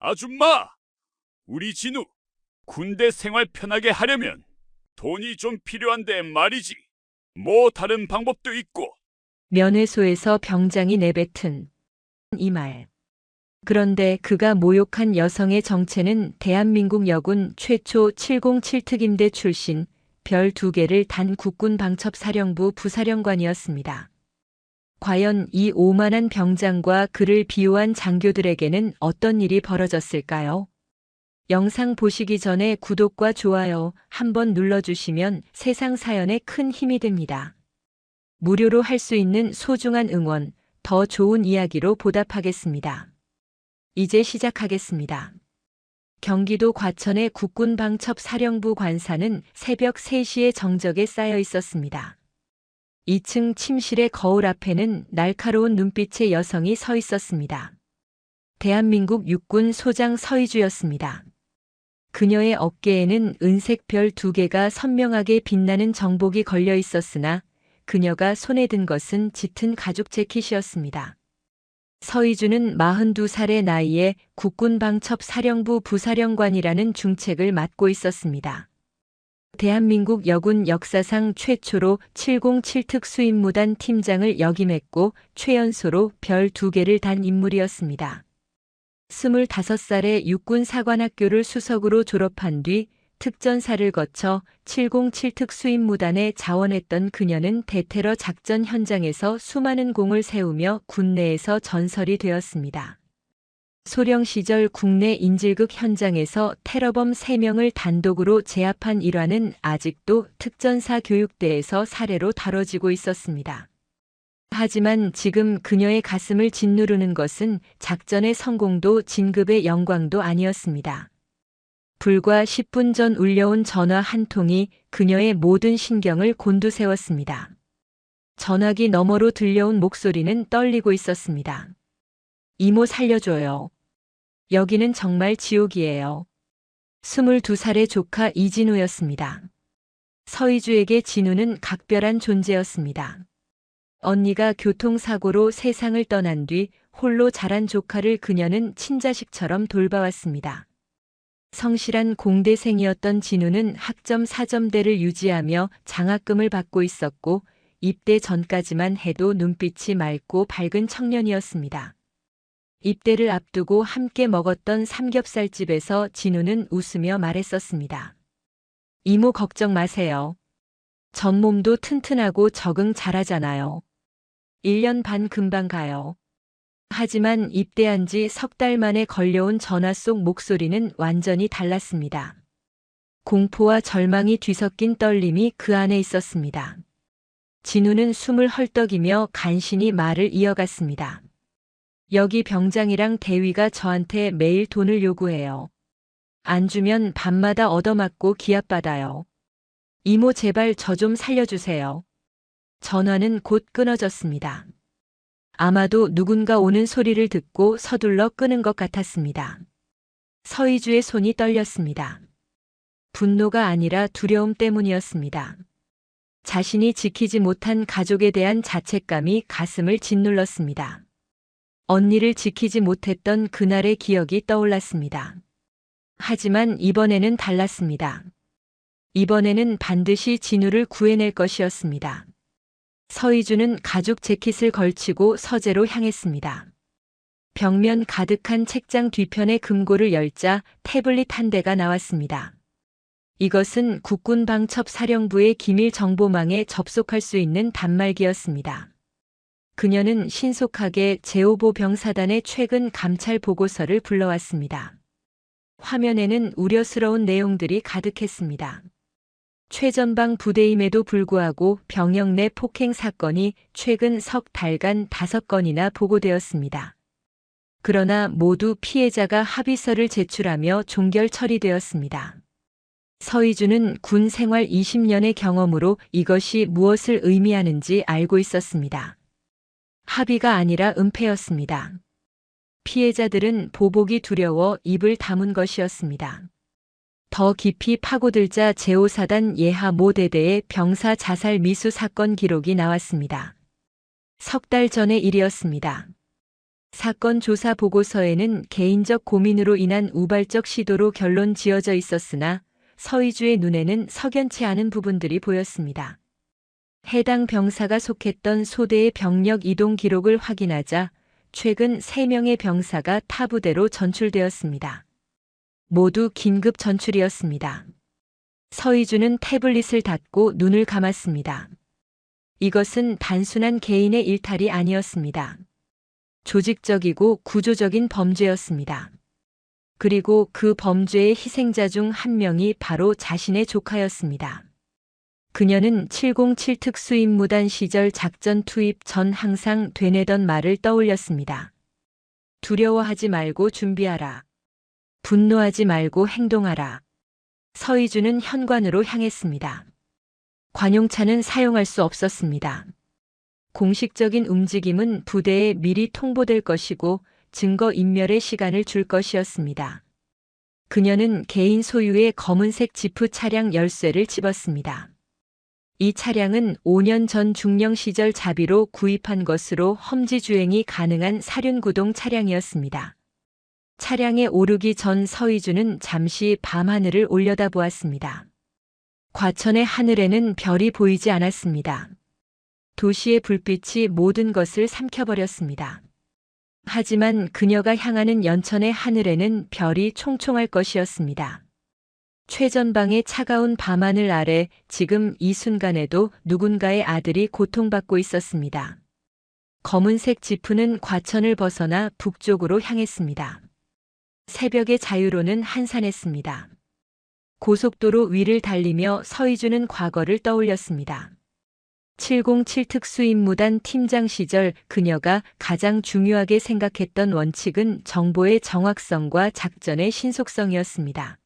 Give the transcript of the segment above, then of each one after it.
아줌마, 우리 진우 군대 생활 편하게 하려면 돈이 좀 필요한데 말이지. 뭐 다른 방법도 있고. 면회소에서 병장이 내뱉은 이 말. 그런데 그가 모욕한 여성의 정체는 대한민국 여군 최초 707특임대 출신 별 2개를 단 국군 방첩사령부 부사령관이었습니다. 과연 이 오만한 병장과 그를 비호한 장교들에게는 어떤 일이 벌어졌을까요? 영상 보시기 전에 구독과 좋아요 한번 눌러주시면 세상 사연에 큰 힘이 됩니다. 무료로 할 수 있는 소중한 응원, 더 좋은 이야기로 보답하겠습니다. 이제 시작하겠습니다. 경기도 과천의 국군방첩사령부 관사는 새벽 3시에 정적에 쌓여 있었습니다. 2층 침실의 거울 앞에는 날카로운 눈빛의 여성이 서 있었습니다. 대한민국 육군 소장 서희주였습니다. 그녀의 어깨에는 은색 별 2개가 선명하게 빛나는 정복이 걸려 있었으나 그녀가 손에 든 것은 짙은 가죽 재킷이었습니다. 서희주는 42살의 나이에 국군방첩사령부 부사령관이라는 중책을 맡고 있었습니다. 대한민국 여군 역사상 최초로 707특 수임무단 팀장을 역임했고 최연소로 별 2개를 단 인물이었습니다. 25살에 육군사관학교를 수석으로 졸업한 뒤 특전사를 거쳐 707특 수임무단에 자원했던 그녀는 대테러 작전 현장에서 수많은 공을 세우며 군내에서 전설이 되었습니다. 소령 시절 국내 인질극 현장에서 테러범 3명을 단독으로 제압한 일화는 아직도 특전사 교육대에서 사례로 다뤄지고 있었습니다. 하지만 지금 그녀의 가슴을 짓누르는 것은 작전의 성공도 진급의 영광도 아니었습니다. 불과 10분 전 울려온 전화 한 통이 그녀의 모든 신경을 곤두세웠습니다. 전화기 너머로 들려온 목소리는 떨리고 있었습니다. 이모 살려줘요. 여기는 정말 지옥이에요. 22살의 조카 이진우였습니다. 서희주에게 진우는 각별한 존재였습니다. 언니가 교통사고로 세상을 떠난 뒤 홀로 자란 조카를 그녀는 친자식처럼 돌봐왔습니다. 성실한 공대생이었던 진우는 학점 4점대를 유지하며 장학금을 받고 있었고 입대 전까지만 해도 눈빛이 맑고 밝은 청년이었습니다. 입대를 앞두고 함께 먹었던 삼겹살집에서 진우는 웃으며 말했었습니다. 이모 걱정 마세요. 전 몸도 튼튼하고 적응 잘하잖아요. 1년 반 금방 가요. 하지만 입대한 지 3달 만에 걸려온 전화 속 목소리는 완전히 달랐습니다. 공포와 절망이 뒤섞인 떨림이 그 안에 있었습니다. 진우는 숨을 헐떡이며 간신히 말을 이어갔습니다. 여기 병장이랑 대위가 저한테 매일 돈을 요구해요. 안 주면 밤마다 얻어맞고 기합받아요. 이모 제발 저 좀 살려주세요. 전화는 곧 끊어졌습니다. 아마도 누군가 오는 소리를 듣고 서둘러 끄는 것 같았습니다. 서희주의 손이 떨렸습니다. 분노가 아니라 두려움 때문이었습니다. 자신이 지키지 못한 가족에 대한 자책감이 가슴을 짓눌렀습니다. 언니를 지키지 못했던 그날의 기억이 떠올랐습니다. 하지만 이번에는 달랐습니다. 이번에는 반드시 진우를 구해낼 것이었습니다. 서희주는 가죽 재킷을 걸치고 서재로 향했습니다. 벽면 가득한 책장 뒤편의 금고를 열자 태블릿 한 대가 나왔습니다. 이것은 국군방첩사령부의 기밀 정보망에 접속할 수 있는 단말기였습니다. 그녀는 신속하게 제5보 병사단의 최근 감찰 보고서를 불러왔습니다. 화면에는 우려스러운 내용들이 가득했습니다. 최전방 부대임에도 불구하고 병영 내 폭행 사건이 최근 석 달간 5건이나 보고되었습니다. 그러나 모두 피해자가 합의서를 제출하며 종결 처리되었습니다. 서희주는 군 생활 20년의 경험으로 이것이 무엇을 의미하는지 알고 있었습니다. 합의가 아니라 은폐였습니다. 피해자들은 보복이 두려워 입을 다문 것이었습니다. 더 깊이 파고들자 제5사단 예하 모 대대의 병사 자살 미수 사건 기록이 나왔습니다. 3달 전의 일이었습니다. 사건 조사 보고서에는 개인적 고민으로 인한 우발적 시도로 결론 지어져 있었으나 서희주의 눈에는 석연치 않은 부분들이 보였습니다. 해당 병사가 속했던 소대의 병력 이동 기록을 확인하자 최근 3명의 병사가 타 부대로 전출되었습니다. 모두 긴급 전출이었습니다. 서희주는 태블릿을 닫고 눈을 감았습니다. 이것은 단순한 개인의 일탈이 아니었습니다. 조직적이고 구조적인 범죄였습니다. 그리고 그 범죄의 희생자 중 한 명이 바로 자신의 조카였습니다. 그녀는 707 특수임무단 시절 작전 투입 전 항상 되뇌던 말을 떠올렸습니다. 두려워하지 말고 준비하라. 분노하지 말고 행동하라. 서희주는 현관으로 향했습니다. 관용차는 사용할 수 없었습니다. 공식적인 움직임은 부대에 미리 통보될 것이고 증거 인멸의 시간을 줄 것이었습니다. 그녀는 개인 소유의 검은색 지프 차량 열쇠를 집었습니다. 이 차량은 5년 전 중령 시절 자비로 구입한 것으로 험지 주행이 가능한 사륜구동 차량이었습니다. 차량에 오르기 전 서희주는 잠시 밤하늘을 올려다보았습니다. 과천의 하늘에는 별이 보이지 않았습니다. 도시의 불빛이 모든 것을 삼켜버렸습니다. 하지만 그녀가 향하는 연천의 하늘에는 별이 총총할 것이었습니다. 최전방의 차가운 밤하늘 아래 지금 이 순간에도 누군가의 아들이 고통받고 있었습니다. 검은색 지프는 과천을 벗어나 북쪽으로 향했습니다. 새벽의 자유로는 한산했습니다. 고속도로 위를 달리며 서희주는 과거를 떠올렸습니다. 707 특수임무단 팀장 시절 그녀가 가장 중요하게 생각했던 원칙은 정보의 정확성과 작전의 신속성이었습니다.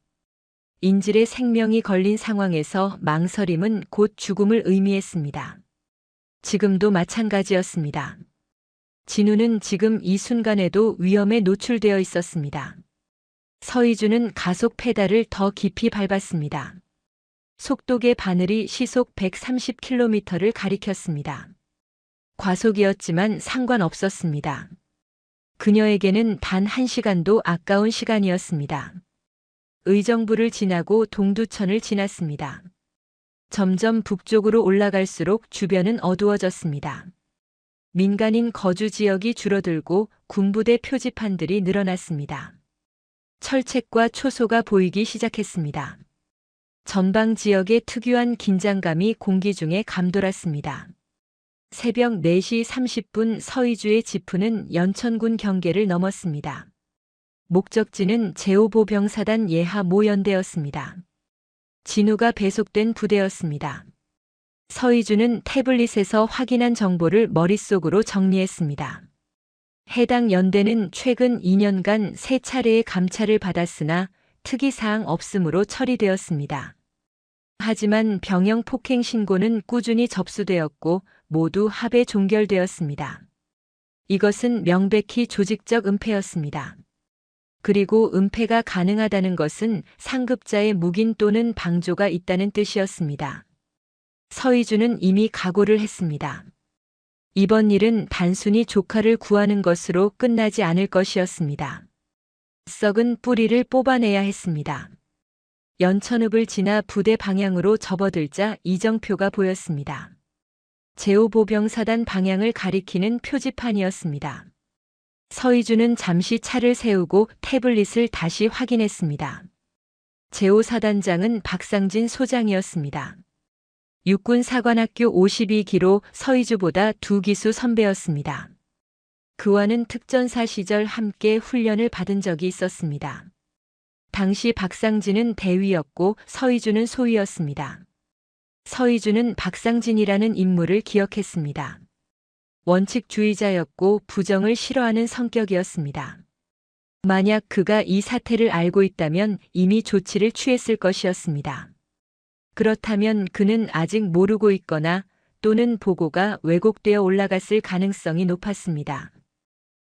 인질의 생명이 걸린 상황에서 망설임은 곧 죽음을 의미했습니다. 지금도 마찬가지였습니다. 진우는 지금 이 순간에도 위험에 노출되어 있었습니다. 서희주는 가속 페달을 더 깊이 밟았습니다. 속도계 바늘이 시속 130km를 가리켰습니다. 과속이었지만 상관없었습니다. 그녀에게는 단 1시간도 아까운 시간이었습니다. 의정부를 지나고 동두천을 지났습니다. 점점 북쪽으로 올라갈수록 주변은 어두워졌습니다. 민간인 거주 지역이 줄어들고 군부대 표지판들이 늘어났습니다. 철책과 초소가 보이기 시작했습니다. 전방 지역의 특유한 긴장감이 공기 중에 감돌았습니다. 새벽 4시 30분 서희주의 지프는 연천군 경계를 넘었습니다. 목적지는 제5보병사단 예하 모연대였습니다. 진우가 배속된 부대였습니다. 서희주는 태블릿에서 확인한 정보를 머릿속으로 정리했습니다. 해당 연대는 최근 2년간 3차례의 감찰을 받았으나 특이사항 없음으로 처리되었습니다. 하지만 병영 폭행 신고는 꾸준히 접수되었고 모두 합에 종결되었습니다. 이것은 명백히 조직적 은폐였습니다. 그리고 은폐가 가능하다는 것은 상급자의 묵인 또는 방조가 있다는 뜻이었습니다. 서희주는 이미 각오를 했습니다. 이번 일은 단순히 조카를 구하는 것으로 끝나지 않을 것이었습니다. 썩은 뿌리를 뽑아내야 했습니다. 연천읍을 지나 부대 방향으로 접어들자 이정표가 보였습니다. 제5보병사단 방향을 가리키는 표지판이었습니다. 서희주는 잠시 차를 세우고 태블릿을 다시 확인했습니다. 제5사단장은 박상진 소장이었습니다. 육군사관학교 52기로 서희주보다 2기수 선배였습니다. 그와는 특전사 시절 함께 훈련을 받은 적이 있었습니다. 당시 박상진은 대위였고 서희주는 소위였습니다. 서희주는 박상진이라는 인물을 기억했습니다. 원칙주의자였고 부정을 싫어하는 성격이었습니다. 만약 그가 이 사태를 알고 있다면 이미 조치를 취했을 것이었습니다. 그렇다면 그는 아직 모르고 있거나 또는 보고가 왜곡되어 올라갔을 가능성이 높았습니다.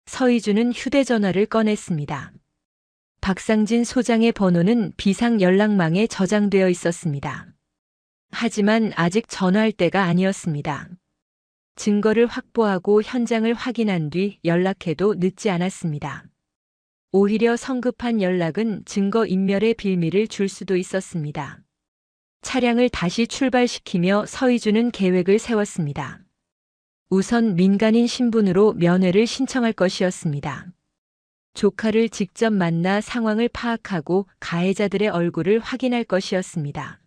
서희주는 휴대전화를 꺼냈습니다. 박상진 소장의 번호는 비상 연락망에 저장되어 있었습니다. 하지만 아직 전화할 때가 아니었습니다. 증거를 확보하고 현장을 확인한 뒤 연락해도 늦지 않았습니다. 오히려 성급한 연락은 증거 인멸의 빌미를 줄 수도 있었습니다. 차량을 다시 출발시키며 서희주는 계획을 세웠습니다. 우선 민간인 신분으로 면회를 신청할 것이었습니다. 조카를 직접 만나 상황을 파악하고 가해자들의 얼굴을 확인할 것이었습니다.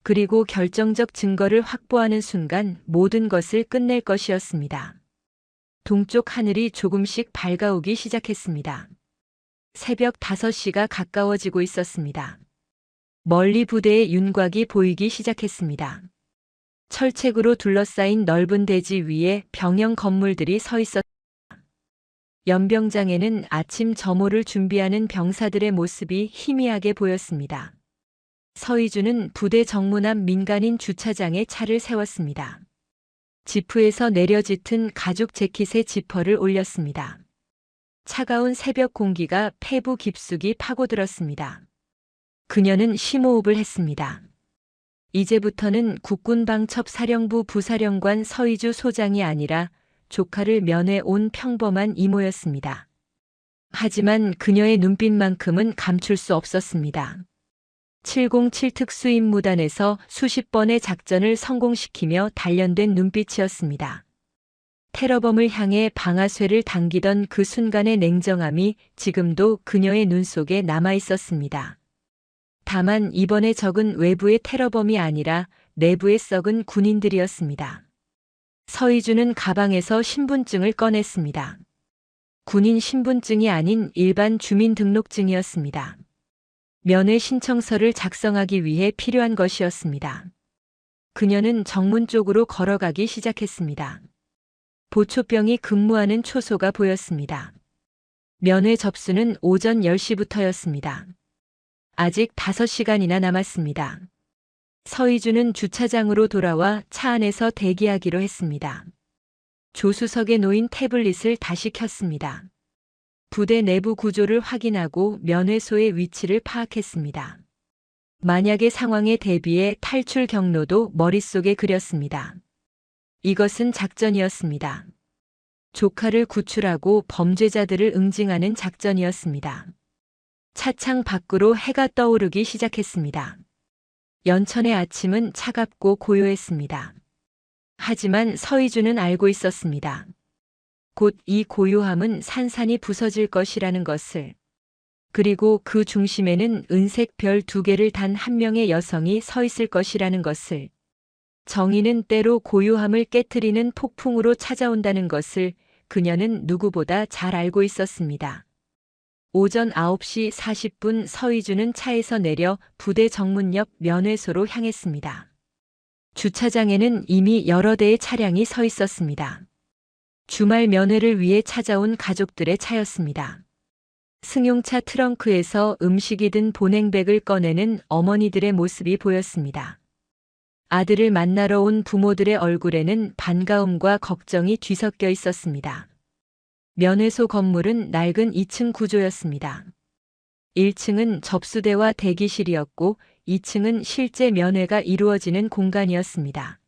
그리고 결정적 증거를 확보하는 순간 모든 것을 끝낼 것이었습니다. 동쪽 하늘이 조금씩 밝아오기 시작했습니다. 새벽 5시가 가까워지고 있었습니다. 멀리 부대의 윤곽이 보이기 시작했습니다. 철책으로 둘러싸인 넓은 대지 위에 병영 건물들이 서 있었습니다. 연병장에는 아침 점호를 준비하는 병사들의 모습이 희미하게 보였습니다. 서희주는 부대 정문 앞 민간인 주차장에 차를 세웠습니다. 지프에서 내려 짙은 가죽 재킷에 지퍼를 올렸습니다. 차가운 새벽 공기가 폐부 깊숙이 파고들었습니다. 그녀는 심호흡을 했습니다. 이제부터는 국군방첩사령부 부사령관 서희주 소장이 아니라 조카를 면회 온 평범한 이모였습니다. 하지만 그녀의 눈빛만큼은 감출 수 없었습니다. 707 특수임무단에서 수십 번의 작전을 성공시키며 단련된 눈빛이었습니다. 테러범을 향해 방아쇠를 당기던 그 순간의 냉정함이 지금도 그녀의 눈 속에 남아 있었습니다. 다만 이번의 적은 외부의 테러범이 아니라 내부에 썩은 군인들이었습니다. 서희주는 가방에서 신분증을 꺼냈습니다. 군인 신분증이 아닌 일반 주민등록증이었습니다. 면회 신청서를 작성하기 위해 필요한 것이었습니다. 그녀는 정문 쪽으로 걸어가기 시작했습니다. 보초병이 근무하는 초소가 보였습니다. 면회 접수는 오전 10시부터였습니다. 아직 5시간이나 남았습니다. 서희주는 주차장으로 돌아와 차 안에서 대기하기로 했습니다. 조수석에 놓인 태블릿을 다시 켰습니다. 부대 내부 구조를 확인하고 면회소의 위치를 파악했습니다. 만약의 상황에 대비해 탈출 경로도 머릿속에 그렸습니다. 이것은 작전이었습니다. 조카를 구출하고 범죄자들을 응징하는 작전이었습니다. 차창 밖으로 해가 떠오르기 시작했습니다. 연천의 아침은 차갑고 고요했습니다. 하지만 서희주는 알고 있었습니다. 곧 이 고요함은 산산이 부서질 것이라는 것을. 그리고 그 중심에는 은색 별 2개를 단 한 명의 여성이 서 있을 것이라는 것을. 정의는 때로 고요함을 깨트리는 폭풍으로 찾아온다는 것을 그녀는 누구보다 잘 알고 있었습니다. 오전 9시 40분 서희주는 차에서 내려 부대 정문 옆 면회소로 향했습니다. 주차장에는 이미 여러 대의 차량이 서 있었습니다. 주말 면회를 위해 찾아온 가족들의 차였습니다. 승용차 트렁크에서 음식이 든 보냉백을 꺼내는 어머니들의 모습이 보였습니다. 아들을 만나러 온 부모들의 얼굴에는 반가움과 걱정이 뒤섞여 있었습니다. 면회소 건물은 낡은 2층 구조였습니다. 1층은 접수대와 대기실이었고 2층은 실제 면회가 이루어지는 공간이었습니다.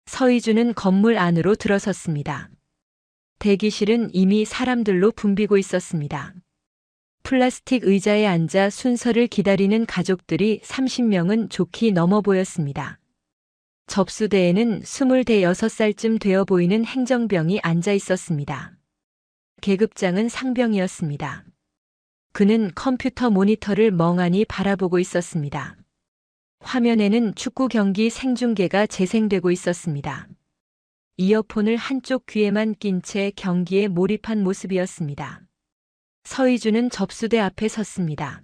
서희주는 건물 안으로 들어섰습니다. 대기실은 이미 사람들로 붐비고 있었습니다. 플라스틱 의자에 앉아 순서를 기다리는 가족들이 30명은 좋게 넘어 보였습니다. 접수대에는 26살쯤 되어 보이는 행정병이 앉아 있었습니다. 계급장은 상병이었습니다. 그는 컴퓨터 모니터를 멍하니 바라보고 있었습니다. 화면에는 축구 경기 생중계가 재생되고 있었습니다. 이어폰을 한쪽 귀에만 낀 채 경기에 몰입한 모습이었습니다. 서희주는 접수대 앞에 섰습니다.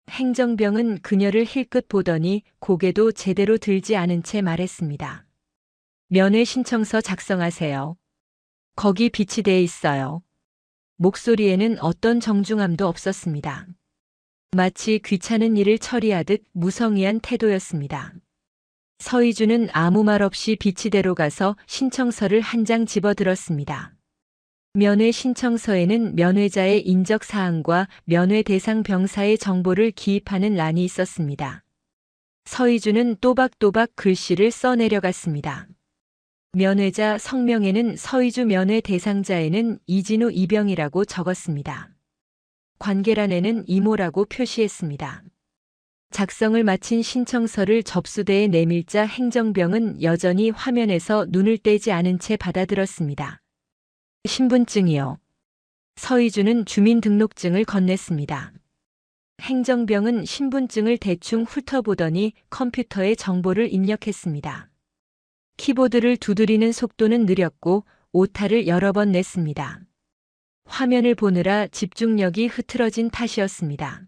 행정병은 그녀를 힐끗 보더니 고개도 제대로 들지 않은 채 말했습니다. 면회 신청서 작성하세요. 거기 비치돼 있어요. 목소리에는 어떤 정중함도 없었습니다. 마치 귀찮은 일을 처리하듯 무성의한 태도였습니다. 서희주는 아무 말 없이 비치대로 가서 신청서를 한 장 집어들었습니다. 면회 신청서에는 면회자의 인적사항과 면회 대상 병사의 정보를 기입하는 란이 있었습니다. 서희주는 또박또박 글씨를 써내려갔습니다. 면회자 성명에는 서희주 면회 대상자에는 이진우 이병이라고 적었습니다. 관계란에는 이모라고 표시했습니다. 작성을 마친 신청서를 접수대에 내밀자 행정병은 여전히 화면에서 눈을 떼지 않은 채 받아들었습니다. 신분증이요. 서희주는 주민등록증을 건넸습니다. 행정병은 신분증을 대충 훑어보더니 컴퓨터에 정보를 입력했습니다. 키보드를 두드리는 속도는 느렸고 오타를 여러 번 냈습니다. 화면을 보느라 집중력이 흐트러진 탓이었습니다.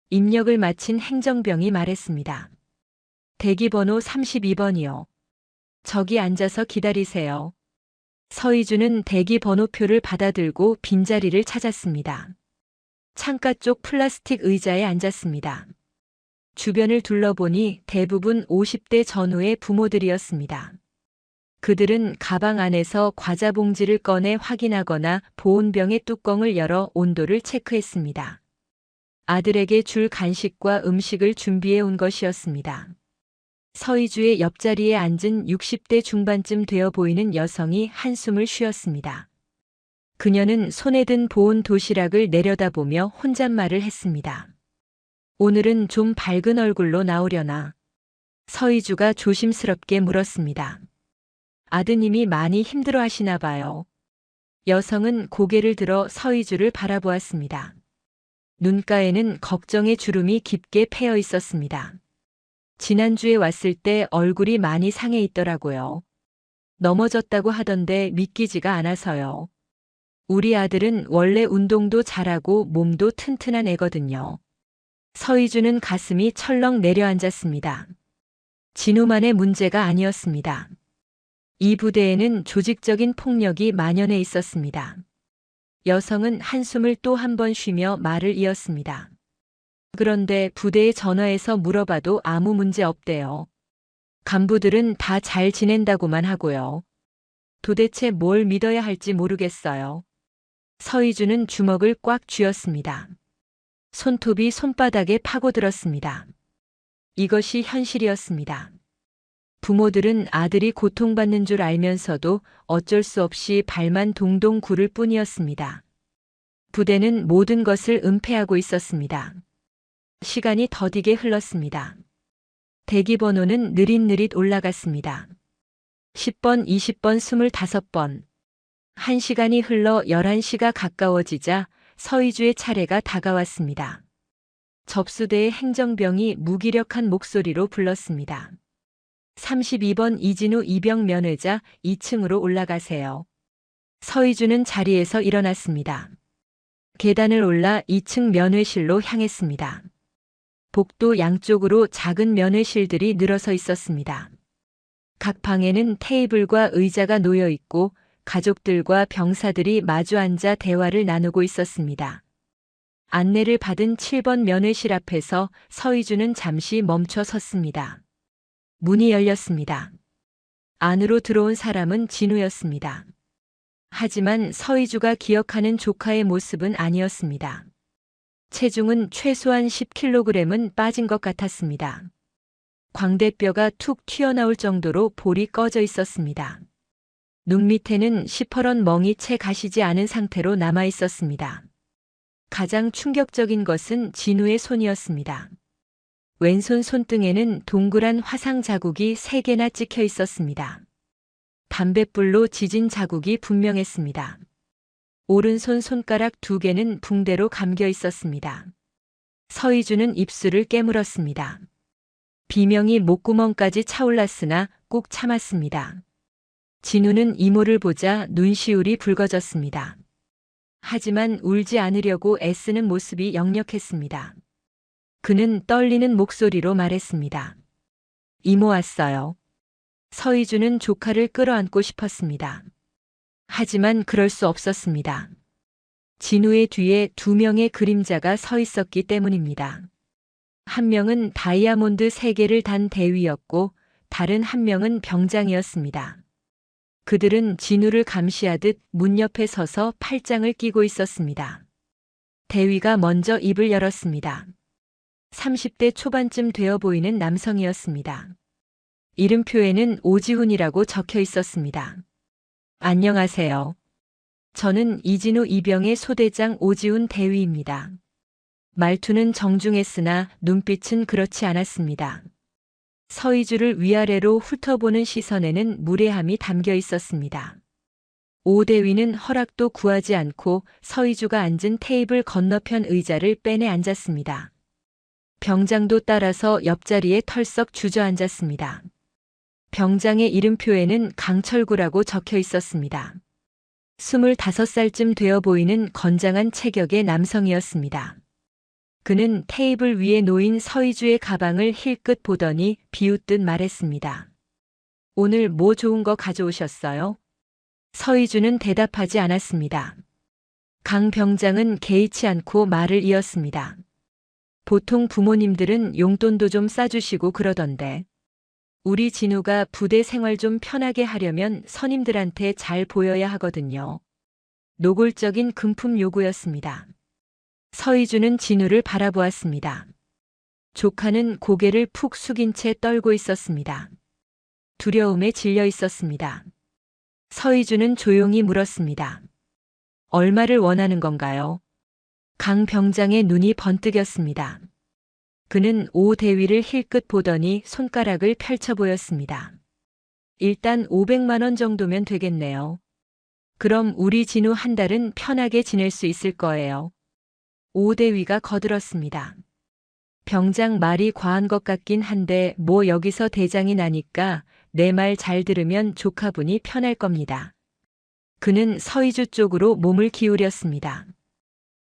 입력을 마친 행정병이 말했습니다. 대기번호 32번이요. 저기 앉아서 기다리세요. 서희주는 대기번호표를 받아들고 빈자리를 찾았습니다. 창가 쪽 플라스틱 의자에 앉았습니다. 주변을 둘러보니 대부분 50대 전후의 부모들이었습니다. 그들은 가방 안에서 과자 봉지를 꺼내 확인하거나 보온병의 뚜껑을 열어 온도를 체크했습니다. 아들에게 줄 간식과 음식을 준비해 온 것이었습니다. 서희주의 옆자리에 앉은 60대 중반쯤 되어 보이는 여성이 한숨을 쉬었습니다. 그녀는 손에 든 보온 도시락을 내려다보며 혼잣말을 했습니다. 오늘은 좀 밝은 얼굴로 나오려나? 서희주가 조심스럽게 물었습니다. 아드님이 많이 힘들어 하시나 봐요. 여성은 고개를 들어 서희주를 바라보았습니다. 눈가에는 걱정의 주름이 깊게 패여 있었습니다. 지난주에 왔을 때 얼굴이 많이 상해 있더라고요. 넘어졌다고 하던데 믿기지가 않아서요. 우리 아들은 원래 운동도 잘하고 몸도 튼튼한 애거든요. 서희주는 가슴이 철렁 내려앉았습니다. 진우만의 문제가 아니었습니다. 이 부대에는 조직적인 폭력이 만연해 있었습니다. 여성은 한숨을 또 한 번 쉬며 말을 이었습니다. 그런데 부대에 전화해서 물어봐도 아무 문제 없대요. 간부들은 다 잘 지낸다고만 하고요. 도대체 뭘 믿어야 할지 모르겠어요. 서희주는 주먹을 꽉 쥐었습니다. 손톱이 손바닥에 파고들었습니다. 이것이 현실이었습니다. 부모들은 아들이 고통받는 줄 알면서도 어쩔 수 없이 발만 동동 구를 뿐이었습니다. 부대는 모든 것을 은폐하고 있었습니다. 시간이 더디게 흘렀습니다. 대기번호는 느릿느릿 올라갔습니다. 10번, 20번, 25번. 1시간이 흘러 11시가 가까워지자 서희주의 차례가 다가왔습니다. 접수대의 행정병이 무기력한 목소리로 불렀습니다. 32번 이진우 이병 면회자 2층으로 올라가세요. 서희주는 자리에서 일어났습니다. 계단을 올라 2층 면회실로 향했습니다. 복도 양쪽으로 작은 면회실들이 늘어서 있었습니다. 각 방에는 테이블과 의자가 놓여 있고 가족들과 병사들이 마주 앉아 대화를 나누고 있었습니다. 안내를 받은 7번 면회실 앞에서 서희주는 잠시 멈춰 섰습니다. 문이 열렸습니다. 안으로 들어온 사람은 진우였습니다. 하지만 서희주가 기억하는 조카의 모습은 아니었습니다. 체중은 최소한 10kg은 빠진 것 같았습니다. 광대뼈가 툭 튀어나올 정도로 볼이 꺼져 있었습니다. 눈 밑에는 시퍼런 멍이 채 가시지 않은 상태로 남아 있었습니다. 가장 충격적인 것은 진우의 손이었습니다. 왼손 손등에는 동그란 화상 자국이 3개나 찍혀 있었습니다. 담뱃불로 지진 자국이 분명했습니다. 오른손 손가락 2개는 붕대로 감겨 있었습니다. 서희주는 입술을 깨물었습니다. 비명이 목구멍까지 차올랐으나 꼭 참았습니다. 진우는 이모를 보자 눈시울이 붉어졌습니다. 하지만 울지 않으려고 애쓰는 모습이 역력했습니다. 그는 떨리는 목소리로 말했습니다. 이모 왔어요. 서희주는 조카를 끌어안고 싶었습니다. 하지만 그럴 수 없었습니다. 진우의 뒤에 2명의 그림자가 서 있었기 때문입니다. 한 명은 다이아몬드 3개를 단 대위였고 다른 한 명은 병장이었습니다. 그들은 진우를 감시하듯 문 옆에 서서 팔짱을 끼고 있었습니다. 대위가 먼저 입을 열었습니다. 30대 초반쯤 되어 보이는 남성이었습니다. 이름표에는 오지훈이라고 적혀 있었습니다. 안녕하세요. 저는 이진우 이병의 소대장 오지훈 대위입니다. 말투는 정중했으나 눈빛은 그렇지 않았습니다. 서희주를 위아래로 훑어보는 시선에는 무례함이 담겨 있었습니다. 오 대위는 허락도 구하지 않고 서희주가 앉은 테이블 건너편 의자를 빼내 앉았습니다. 병장도 따라서 옆자리에 털썩 주저앉았습니다. 병장의 이름표에는 강철구라고 적혀 있었습니다. 25살쯤 되어 보이는 건장한 체격의 남성이었습니다. 그는 테이블 위에 놓인 서희주의 가방을 힐끗 보더니 비웃듯 말했습니다. 오늘 뭐 좋은 거 가져오셨어요? 서희주는 대답하지 않았습니다. 강 병장은 개의치 않고 말을 이었습니다. 보통 부모님들은 용돈도 좀 싸주시고 그러던데 우리 진우가 부대 생활 좀 편하게 하려면 선임들한테 잘 보여야 하거든요. 노골적인 금품 요구였습니다. 서희주는 진우를 바라보았습니다. 조카는 고개를 푹 숙인 채 떨고 있었습니다. 두려움에 질려 있었습니다. 서희주는 조용히 물었습니다. 얼마를 원하는 건가요? 강 병장의 눈이 번뜩였습니다. 그는 오 대위를 힐끗 보더니 손가락을 펼쳐 보였습니다. 일단 500만 원 정도면 되겠네요. 그럼 우리 진우 한 달은 편하게 지낼 수 있을 거예요. 오 대위가 거들었습니다. 병장 말이 과한 것 같긴 한데 뭐 여기서 대장이 나니까 내 말 잘 들으면 조카분이 편할 겁니다. 그는 서희주 쪽으로 몸을 기울였습니다.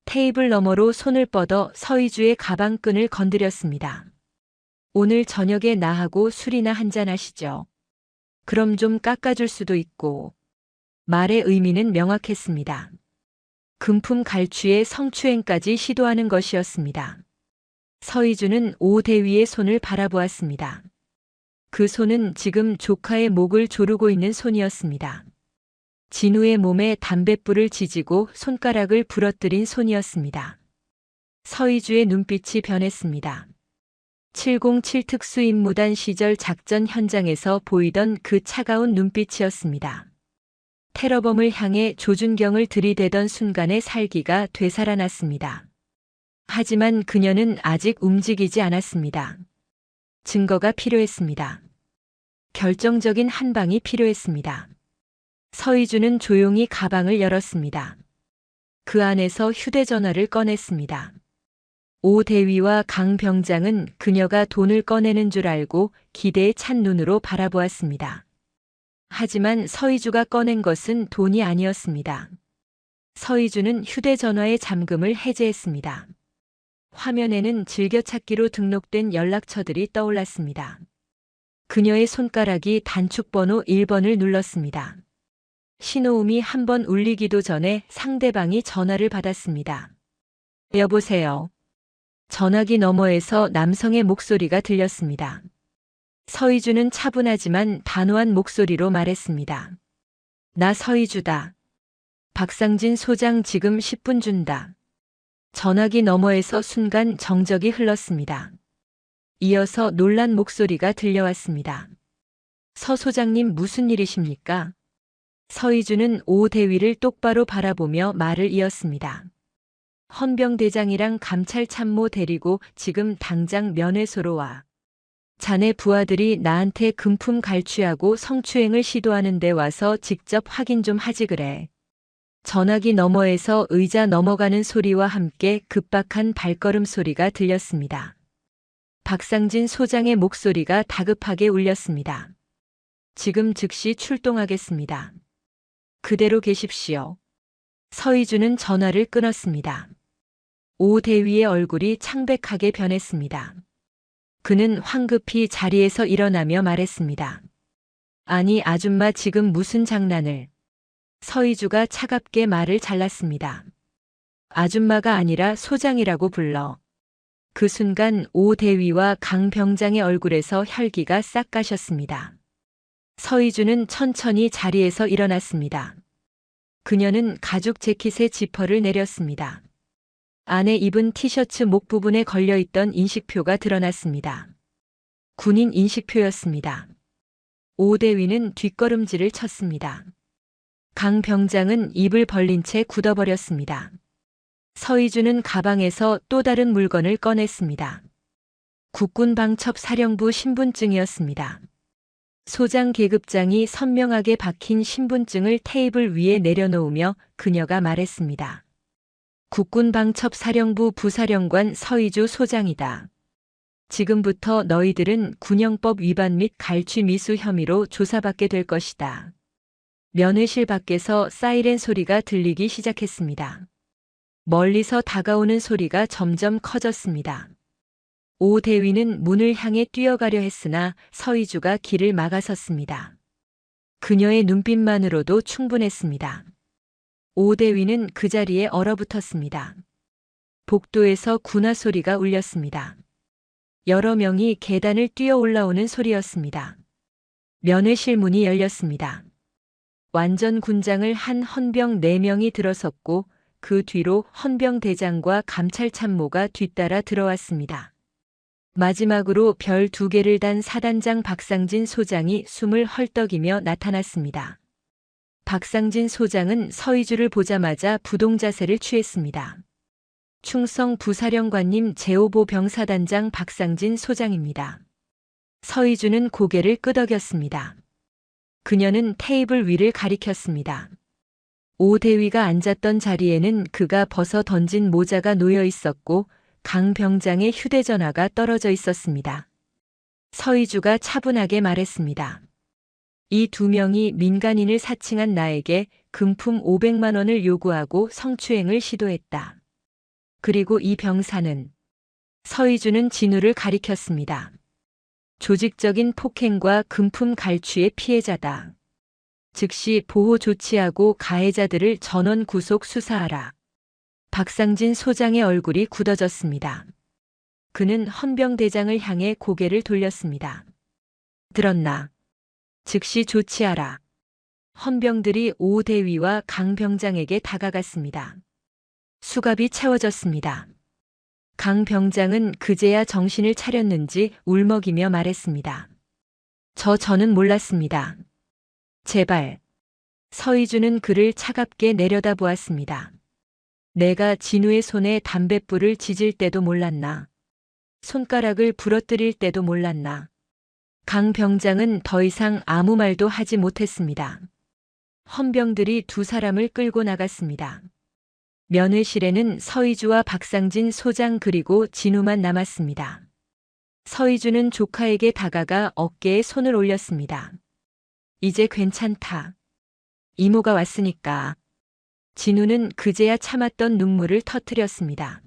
테이블 너머로 손을 뻗어 서희주의 가방끈을 건드렸습니다. 오늘 저녁에 나하고 술이나 한잔 하시죠. 그럼 좀 깎아줄 수도 있고. 말의 의미는 명확했습니다. 금품 갈취에 성추행까지 시도하는 것이었습니다. 서희주는 오 대위의 손을 바라보았습니다. 그 손은 지금 조카의 목을 조르고 있는 손이었습니다. 진우의 몸에 담뱃불을 지지고 손가락을 부러뜨린 손이었습니다. 서희주의 눈빛이 변했습니다. 707 특수임무단 시절 작전 현장에서 보이던 그 차가운 눈빛이었습니다. 테러범을 향해 조준경을 들이대던 순간의 살기가 되살아났습니다. 하지만 그녀는 아직 움직이지 않았습니다. 증거가 필요했습니다. 결정적인 한 방이 필요했습니다. 서희주는 조용히 가방을 열었습니다. 그 안에서 휴대전화를 꺼냈습니다. 오 대위와 강 병장은 그녀가 돈을 꺼내는 줄 알고 기대에 찬 눈으로 바라보았습니다. 하지만 서희주가 꺼낸 것은 돈이 아니었습니다. 서희주는 휴대전화의 잠금을 해제했습니다. 화면에는 즐겨찾기로 등록된 연락처들이 떠올랐습니다. 그녀의 손가락이 단축번호 1번을 눌렀습니다. 신호음이 한 번 울리기도 전에 상대방이 전화를 받았습니다. 여보세요. 전화기 너머에서 남성의 목소리가 들렸습니다. 서희주는 차분하지만 단호한 목소리로 말했습니다. 나 서희주다. 박상진 소장 지금 10분 준다. 전화기 너머에서 순간 정적이 흘렀습니다. 이어서 놀란 목소리가 들려왔습니다. 서 소장님 무슨 일이십니까? 서희주는 오 대위를 똑바로 바라보며 말을 이었습니다. 헌병대장이랑 감찰 참모 데리고 지금 당장 면회소로 와. 자네 부하들이 나한테 금품 갈취하고 성추행을 시도하는 데 와서 직접 확인 좀 하지 그래. 전화기 너머에서 의자 넘어가는 소리와 함께 급박한 발걸음 소리가 들렸습니다. 박상진 소장의 목소리가 다급하게 울렸습니다. 지금 즉시 출동하겠습니다. 그대로 계십시오. 서희주는 전화를 끊었습니다. 오 대위의 얼굴이 창백하게 변했습니다. 그는 황급히 자리에서 일어나며 말했습니다. 아니 아줌마 지금 무슨 장난을. 서희주가 차갑게 말을 잘랐습니다. 아줌마가 아니라 소장이라고 불러. 그 순간 오 대위와 강 병장의 얼굴에서 혈기가 싹 가셨습니다. 서희주는 천천히 자리에서 일어났습니다. 그녀는 가죽 재킷의 지퍼를 내렸습니다. 안에 입은 티셔츠 목 부분에 걸려있던 인식표가 드러났습니다. 군인 인식표였습니다. 오대위는 뒷걸음질을 쳤습니다. 강 병장은 입을 벌린 채 굳어버렸습니다. 서희주는 가방에서 또 다른 물건을 꺼냈습니다. 국군방첩사령부 신분증이었습니다. 소장 계급장이 선명하게 박힌 신분증을 테이블 위에 내려놓으며 그녀가 말했습니다. 국군방첩사령부 부사령관 서희주 소장이다. 지금부터 너희들은 군형법 위반 및 갈취미수 혐의로 조사받게 될 것이다. 면회실 밖에서 사이렌 소리가 들리기 시작했습니다. 멀리서 다가오는 소리가 점점 커졌습니다. 오 대위는 문을 향해 뛰어가려 했으나 서희주가 길을 막아섰습니다. 그녀의 눈빛만으로도 충분했습니다. 오 대위는 그 자리에 얼어붙었습니다. 복도에서 군화 소리가 울렸습니다. 여러 명이 계단을 뛰어 올라오는 소리였습니다. 면회실 문이 열렸습니다. 완전 군장을 한 헌병 4명이 들어섰고 그 뒤로 헌병 대장과 감찰 참모가 뒤따라 들어왔습니다. 마지막으로 별 2개를 단 사단장 박상진 소장이 숨을 헐떡이며 나타났습니다. 박상진 소장은 서희주를 보자마자 부동자세를 취했습니다. 충성 부사령관님 제5보 병사단장 박상진 소장입니다. 서희주는 고개를 끄덕였습니다. 그녀는 테이블 위를 가리켰습니다. 오 대위가 앉았던 자리에는 그가 벗어 던진 모자가 놓여 있었고 강 병장의 휴대전화가 떨어져 있었습니다. 서희주가 차분하게 말했습니다. 이 2명이 민간인을 사칭한 나에게 금품 500만 원을 요구하고 성추행을 시도했다. 그리고 이 병사는 서희주는 진우를 가리켰습니다. 조직적인 폭행과 금품 갈취의 피해자다. 즉시 보호 조치하고 가해자들을 전원 구속 수사하라. 박상진 소장의 얼굴이 굳어졌습니다. 그는 헌병대장을 향해 고개를 돌렸습니다. 들었나? 즉시 조치하라. 헌병들이 오 대위와 강 병장에게 다가갔습니다. 수갑이 채워졌습니다. 강 병장은 그제야 정신을 차렸는지 울먹이며 말했습니다. 저는 몰랐습니다. 제발. 서희주는 그를 차갑게 내려다보았습니다. 내가 진우의 손에 담뱃불을 지질 때도 몰랐나? 손가락을 부러뜨릴 때도 몰랐나? 강 병장은 더 이상 아무 말도 하지 못했습니다. 헌병들이 2사람을 끌고 나갔습니다. 면회실에는 서희주와 박상진 소장 그리고 진우만 남았습니다. 서희주는 조카에게 다가가 어깨에 손을 올렸습니다. 이제 괜찮다. 이모가 왔으니까. 진우는 그제야 참았던 눈물을 터뜨렸습니다.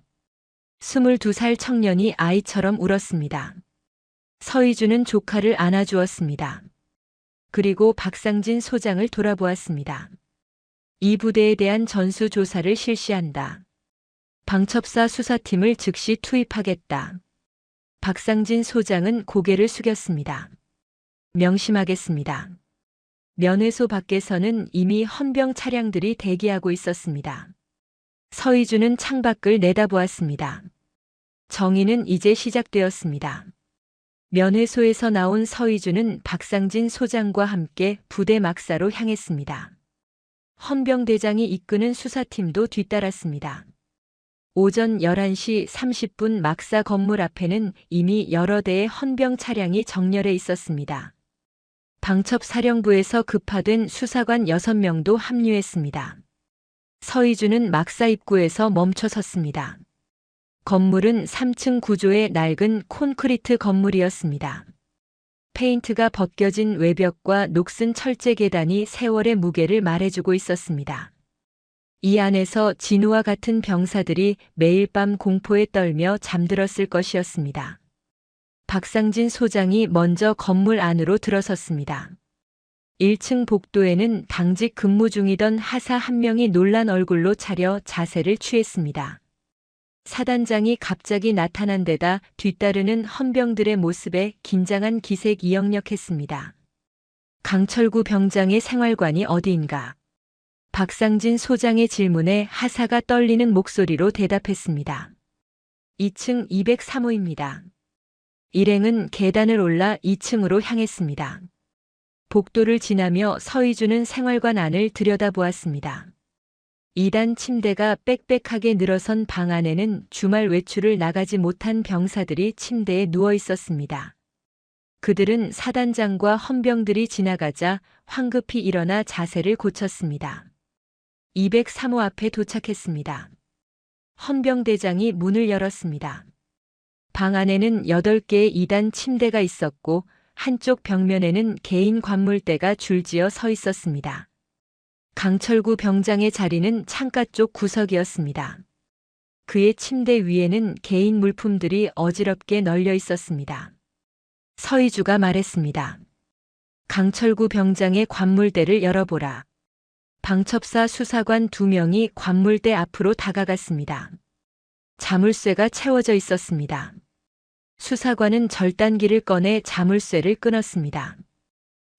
22살 청년이 아이처럼 울었습니다. 서희주는 조카를 안아주었습니다. 그리고 박상진 소장을 돌아보았습니다. 이 부대에 대한 전수조사를 실시한다. 방첩사 수사팀을 즉시 투입하겠다. 박상진 소장은 고개를 숙였습니다. 명심하겠습니다. 면회소 밖에서는 이미 헌병 차량들이 대기하고 있었습니다. 서희주는 창밖을 내다보았습니다. 정의는 이제 시작되었습니다. 면회소에서 나온 서희주는 박상진 소장과 함께 부대 막사로 향했습니다. 헌병대장이 이끄는 수사팀도 뒤따랐습니다. 오전 11시 30분 막사 건물 앞에는 이미 여러 대의 헌병 차량이 정렬해 있었습니다. 방첩사령부에서 급파된 수사관 6명도 합류했습니다. 서희주는 막사 입구에서 멈춰 섰습니다. 건물은 3층 구조의 낡은 콘크리트 건물이었습니다. 페인트가 벗겨진 외벽과 녹슨 철제 계단이 세월의 무게를 말해주고 있었습니다. 이 안에서 진우와 같은 병사들이 매일 밤 공포에 떨며 잠들었을 것이었습니다. 박상진 소장이 먼저 건물 안으로 들어섰습니다. 1층 복도에는 당직 근무 중이던 하사 1명이 놀란 얼굴로 차려 자세를 취했습니다. 사단장이 갑자기 나타난 데다 뒤따르는 헌병들의 모습에 긴장한 기색이 역력했습니다. 강철구 병장의 생활관이 어디인가? 박상진 소장의 질문에 하사가 떨리는 목소리로 대답했습니다. 2층 203호입니다. 일행은 계단을 올라 2층으로 향했습니다. 복도를 지나며 서희주는 생활관 안을 들여다보았습니다. 2단 침대가 빽빽하게 늘어선 방 안에는 주말 외출을 나가지 못한 병사들이 침대에 누워 있었습니다. 그들은 사단장과 헌병들이 지나가자 황급히 일어나 자세를 고쳤습니다. 203호 앞에 도착했습니다. 헌병대장이 문을 열었습니다. 방 안에는 8개의 2단 침대가 있었고 한쪽 벽면에는 개인 관물대가 줄지어 서 있었습니다. 강철구 병장의 자리는 창가 쪽 구석이었습니다. 그의 침대 위에는 개인 물품들이 어지럽게 널려 있었습니다. 서희주가 말했습니다. 강철구 병장의 관물대를 열어보라. 방첩사 수사관 2명이 관물대 앞으로 다가갔습니다. 자물쇠가 채워져 있었습니다. 수사관은 절단기를 꺼내 자물쇠를 끊었습니다.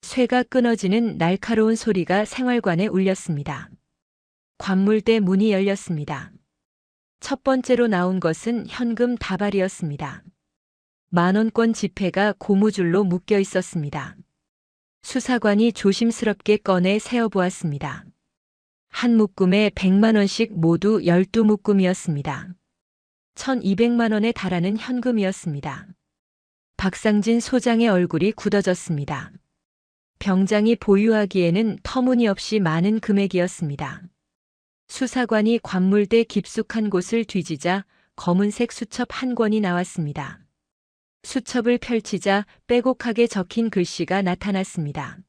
쇠가 끊어지는 날카로운 소리가 생활관에 울렸습니다. 관물대 문이 열렸습니다. 첫 번째로 나온 것은 현금 다발이었습니다. 10,000원권 지폐가 고무줄로 묶여 있었습니다. 수사관이 조심스럽게 꺼내 세어보았습니다. 한 묶음에 100만 원씩 모두 12묶음이었습니다. 1,200만 원에 달하는 현금이었습니다. 박상진 소장의 얼굴이 굳어졌습니다. 병장이 보유하기에는 터무니없이 많은 금액이었습니다. 수사관이 관물대 깊숙한 곳을 뒤지자 검은색 수첩 한 권이 나왔습니다. 수첩을 펼치자 빼곡하게 적힌 글씨가 나타났습니다.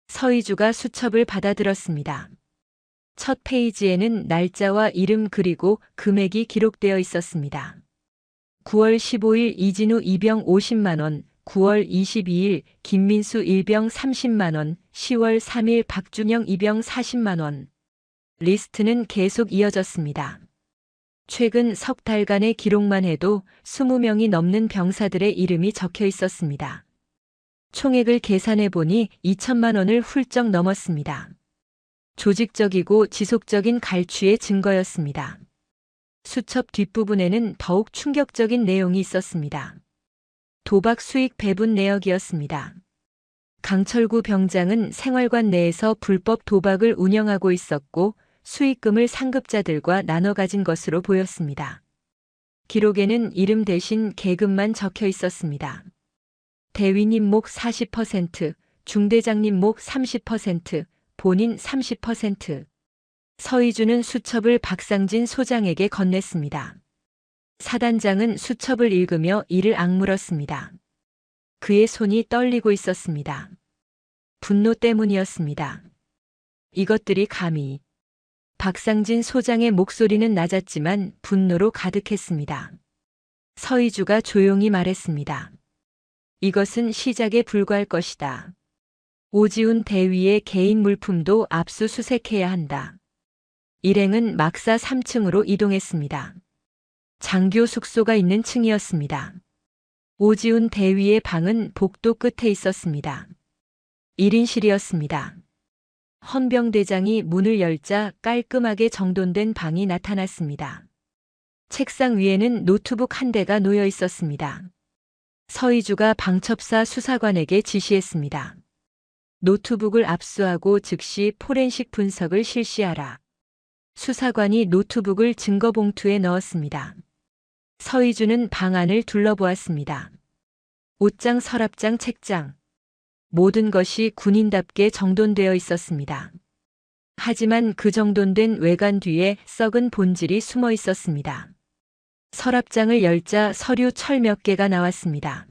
서희주가 수첩을 받아들었습니다. 첫 페이지에는 날짜와 이름 그리고 금액이 기록되어 있었습니다. 9월 15일 이진우 입영 50만 원, 9월 22일 김민수 일병 30만 원, 10월 3일 박준영 입영 40만 원. 리스트는 계속 이어졌습니다. 최근 석 달간의 기록만 해도 20명이 넘는 병사들의 이름이 적혀 있었습니다. 총액을 계산해 보니 2천만 원을 훌쩍 넘었습니다. 조직적이고 지속적인 갈취의 증거였습니다. 수첩 뒷부분에는 더욱 충격적인 내용이 있었습니다. 도박 수익 배분 내역이었습니다. 강철구 병장은 생활관 내에서 불법 도박을 운영하고 있었고 수익금을 상급자들과 나눠 가진 것으로 보였습니다. 기록에는 이름 대신 계급만 적혀 있었습니다. 대위님 목 40%, 중대장님 목 30%, 본인 30%. 서희주는 수첩을 박상진 소장에게 건넸습니다. 사단장은 수첩을 읽으며 이를 악물었습니다. 그의 손이 떨리고 있었습니다. 분노 때문이었습니다. 이것들이 감히. 박상진 소장의 목소리는 낮았지만 분노로 가득했습니다. 서희주가 조용히 말했습니다. 이것은 시작에 불과할 것이다. 오지훈 대위의 개인 물품도 압수수색해야 한다. 일행은 막사 3층으로 이동했습니다. 장교 숙소가 있는 층이었습니다. 오지훈 대위의 방은 복도 끝에 있었습니다. 1인실이었습니다. 헌병대장이 문을 열자 깔끔하게 정돈된 방이 나타났습니다. 책상 위에는 노트북 한 대가 놓여 있었습니다. 서희주가 방첩사 수사관에게 지시했습니다. 노트북을 압수하고 즉시 포렌식 분석을 실시하라. 수사관이 노트북을 증거봉투에 넣었습니다. 서희주는 방 안을 둘러보았습니다. 옷장, 서랍장, 책장. 모든 것이 군인답게 정돈되어 있었습니다. 하지만 그 정돈된 외관 뒤에 썩은 본질이 숨어 있었습니다. 서랍장을 열자 서류 철 몇 개가 나왔습니다.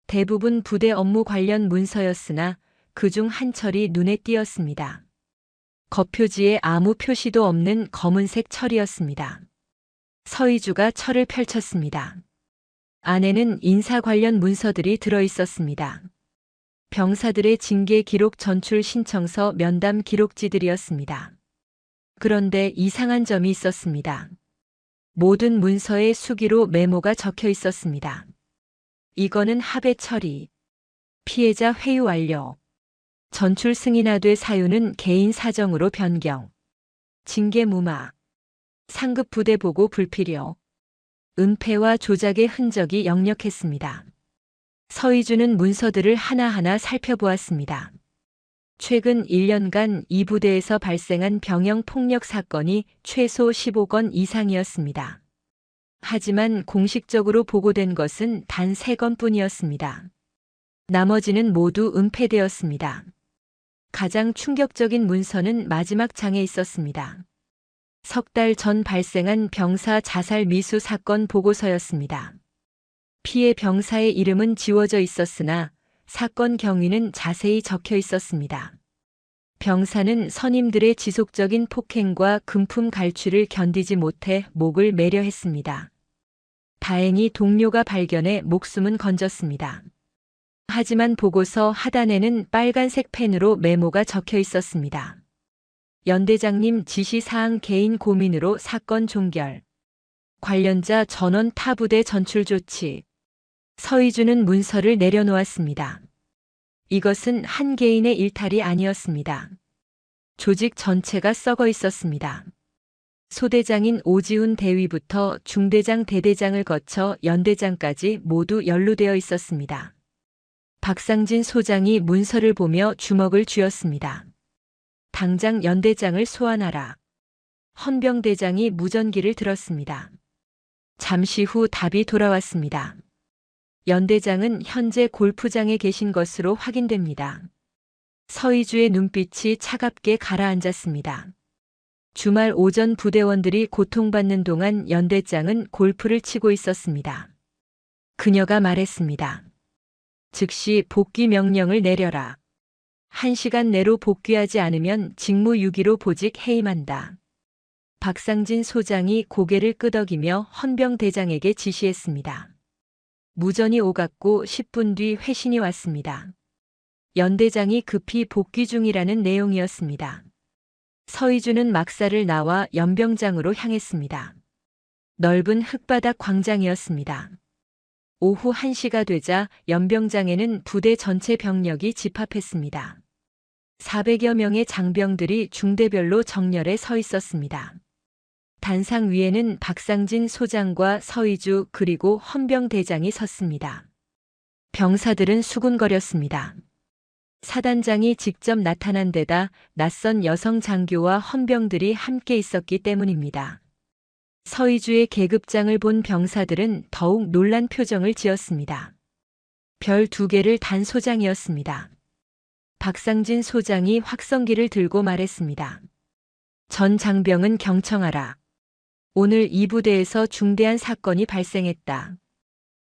대부분 부대 업무 관련 문서였으나 그중 한 철이 눈에 띄었습니다. 겉표지에 아무 표시도 없는 검은색 철이었습니다. 서희주가 철을 펼쳤습니다. 안에는 인사 관련 문서들이 들어 있었습니다. 병사들의 징계 기록 전출 신청서 면담 기록지들이었습니다. 그런데 이상한 점이 있었습니다. 모든 문서에 수기로 메모가 적혀 있었습니다. 이거는 합의 처리. 피해자 회유 완료. 전출 승인하되 사유는 개인 사정으로 변경. 징계 무마. 상급 부대 보고 불필요. 은폐와 조작의 흔적이 역력했습니다. 서희주는 문서들을 하나하나 살펴보았습니다. 최근 1년간 이 부대에서 발생한 병영 폭력 사건이 최소 15건 이상이었습니다. 하지만 공식적으로 보고된 것은 단 3건뿐이었습니다. 나머지는 모두 은폐되었습니다. 가장 충격적인 문서는 마지막 장에 있었습니다. 석 달 전 발생한 병사 자살 미수 사건 보고서였습니다. 피해 병사의 이름은 지워져 있었으나 사건 경위는 자세히 적혀 있었습니다. 병사는 선임들의 지속적인 폭행과 금품 갈취를 견디지 못해 목을 매려 했습니다. 다행히 동료가 발견해 목숨은 건졌습니다. 하지만 보고서 하단에는 빨간색 펜으로 메모가 적혀 있었습니다. 연대장님 지시사항 개인 고민으로 사건 종결. 관련자 전원 타 부대 전출 조치. 서희주는 문서를 내려놓았습니다. 이것은 한 개인의 일탈이 아니었습니다. 조직 전체가 썩어 있었습니다. 소대장인 오지훈 대위부터 중대장 대대장을 거쳐 연대장까지 모두 연루되어 있었습니다. 박상진 소장이 문서를 보며 주먹을 쥐었습니다. 당장 연대장을 소환하라. 헌병대장이 무전기를 들었습니다. 잠시 후 답이 돌아왔습니다. 연대장은 현재 골프장에 계신 것으로 확인됩니다. 서희주의 눈빛이 차갑게 가라앉았습니다. 주말 오전 부대원들이 고통받는 동안 연대장은 골프를 치고 있었습니다. 그녀가 말했습니다. 즉시 복귀 명령을 내려라. 1시간 내로 복귀하지 않으면 직무유기로 보직 해임한다. 박상진 소장이 고개를 끄덕이며 헌병대장에게 지시했습니다. 무전이 오갔고 10분 뒤 회신이 왔습니다. 연대장이 급히 복귀 중이라는 내용이었습니다. 서희주는 막사를 나와 연병장으로 향했습니다. 넓은 흙바닥 광장이었습니다. 오후 1시가 되자 연병장에는 부대 전체 병력이 집합했습니다. 400여 명의 장병들이 중대별로 정렬해 서 있었습니다. 단상 위에는 박상진 소장과 서희주 그리고 헌병대장이 섰습니다. 병사들은 수군거렸습니다. 사단장이 직접 나타난 데다 낯선 여성 장교와 헌병들이 함께 있었기 때문입니다. 서희주의 계급장을 본 병사들은 더욱 놀란 표정을 지었습니다. 별 2개를 단 소장이었습니다. 박상진 소장이 확성기를 들고 말했습니다. 전 장병은 경청하라. 오늘 이 부대에서 중대한 사건이 발생했다.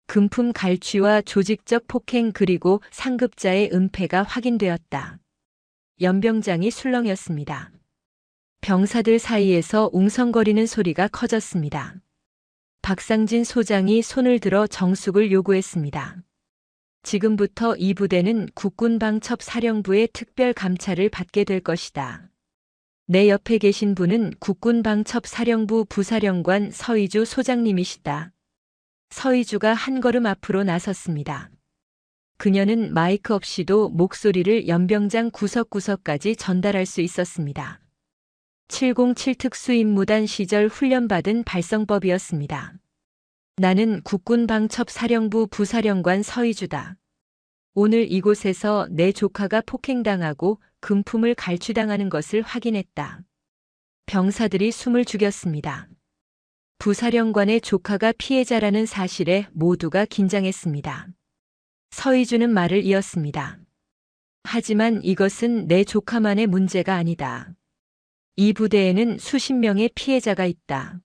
금품 갈취와 조직적 폭행 그리고 상급자의 은폐가 확인되었다. 연병장이 술렁였습니다. 병사들 사이에서 웅성거리는 소리가 커졌습니다. 박상진 소장이 손을 들어 정숙을 요구했습니다. 지금부터 이 부대는 국군방첩사령부의 특별 감찰을 받게 될 것이다. 내 옆에 계신 분은 국군방첩사령부 부사령관 서희주 소장님이시다. 서희주가 한 걸음 앞으로 나섰습니다. 그녀는 마이크 없이도 목소리를 연병장 구석구석까지 전달할 수 있었습니다. 707 특수임무단 시절 훈련받은 발성법이었습니다. 나는 국군방첩사령부 부사령관 서희주다. 오늘 이곳에서 내 조카가 폭행당하고 금품을 갈취당하는 것을 확인했다. 병사들이 숨을 죽였습니다. 부사령관의 조카가 피해자라는 사실에 모두가 긴장했습니다. 서희주는 말을 이었습니다. 하지만 이것은 내 조카만의 문제가 아니다. 이 부대에는 수십 명의 피해자가 있다.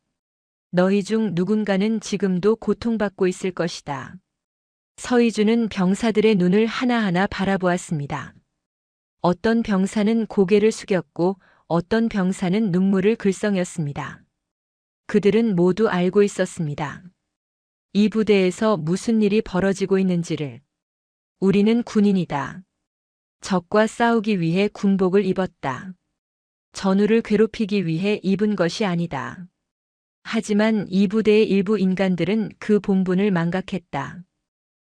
너희 중 누군가는 지금도 고통받고 있을 것이다. 서희주는 병사들의 눈을 하나하나 바라보았습니다. 어떤 병사는 고개를 숙였고 어떤 병사는 눈물을 글썽였습니다. 그들은 모두 알고 있었습니다. 이 부대에서 무슨 일이 벌어지고 있는지를. 우리는 군인이다. 적과 싸우기 위해 군복을 입었다. 전우를 괴롭히기 위해 입은 것이 아니다. 하지만 이 부대의 일부 인간들은 그 본분을 망각했다.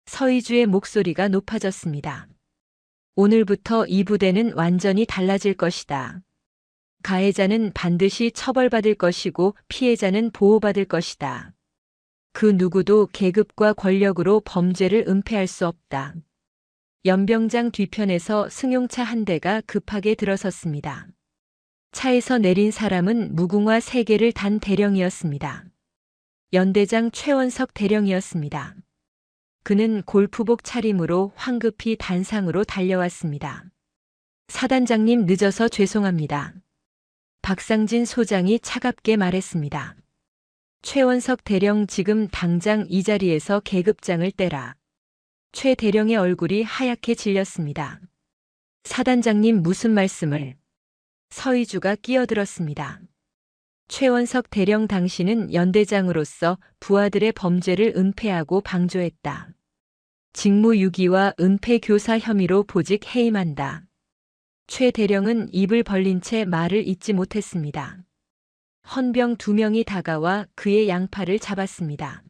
서희주의 목소리가 높아졌습니다. 오늘부터 이 부대는 완전히 달라질 것이다. 가해자는 반드시 처벌받을 것이고 피해자는 보호받을 것이다. 그 누구도 계급과 권력으로 범죄를 은폐할 수 없다. 연병장 뒤편에서 승용차 한 대가 급하게 들어섰습니다. 차에서 내린 사람은 무궁화 3개를 단 대령이었습니다. 연대장 최원석 대령이었습니다. 그는 골프복 차림으로 황급히 단상으로 달려왔습니다. 사단장님 늦어서 죄송합니다. 박상진 소장이 차갑게 말했습니다. 최원석 대령 지금 당장 이 자리에서 계급장을 떼라. 최 대령의 얼굴이 하얗게 질렸습니다. 사단장님 무슨 말씀을? 서희주가 끼어들었습니다. 최원석 대령 당신은 연대장으로서 부하들의 범죄를 은폐하고 방조했다. 직무유기와 은폐교사 혐의로 보직 해임한다. 최 대령은 입을 벌린 채 말을 잇지 못했습니다. 헌병 2명이 다가와 그의 양팔을 잡았습니다.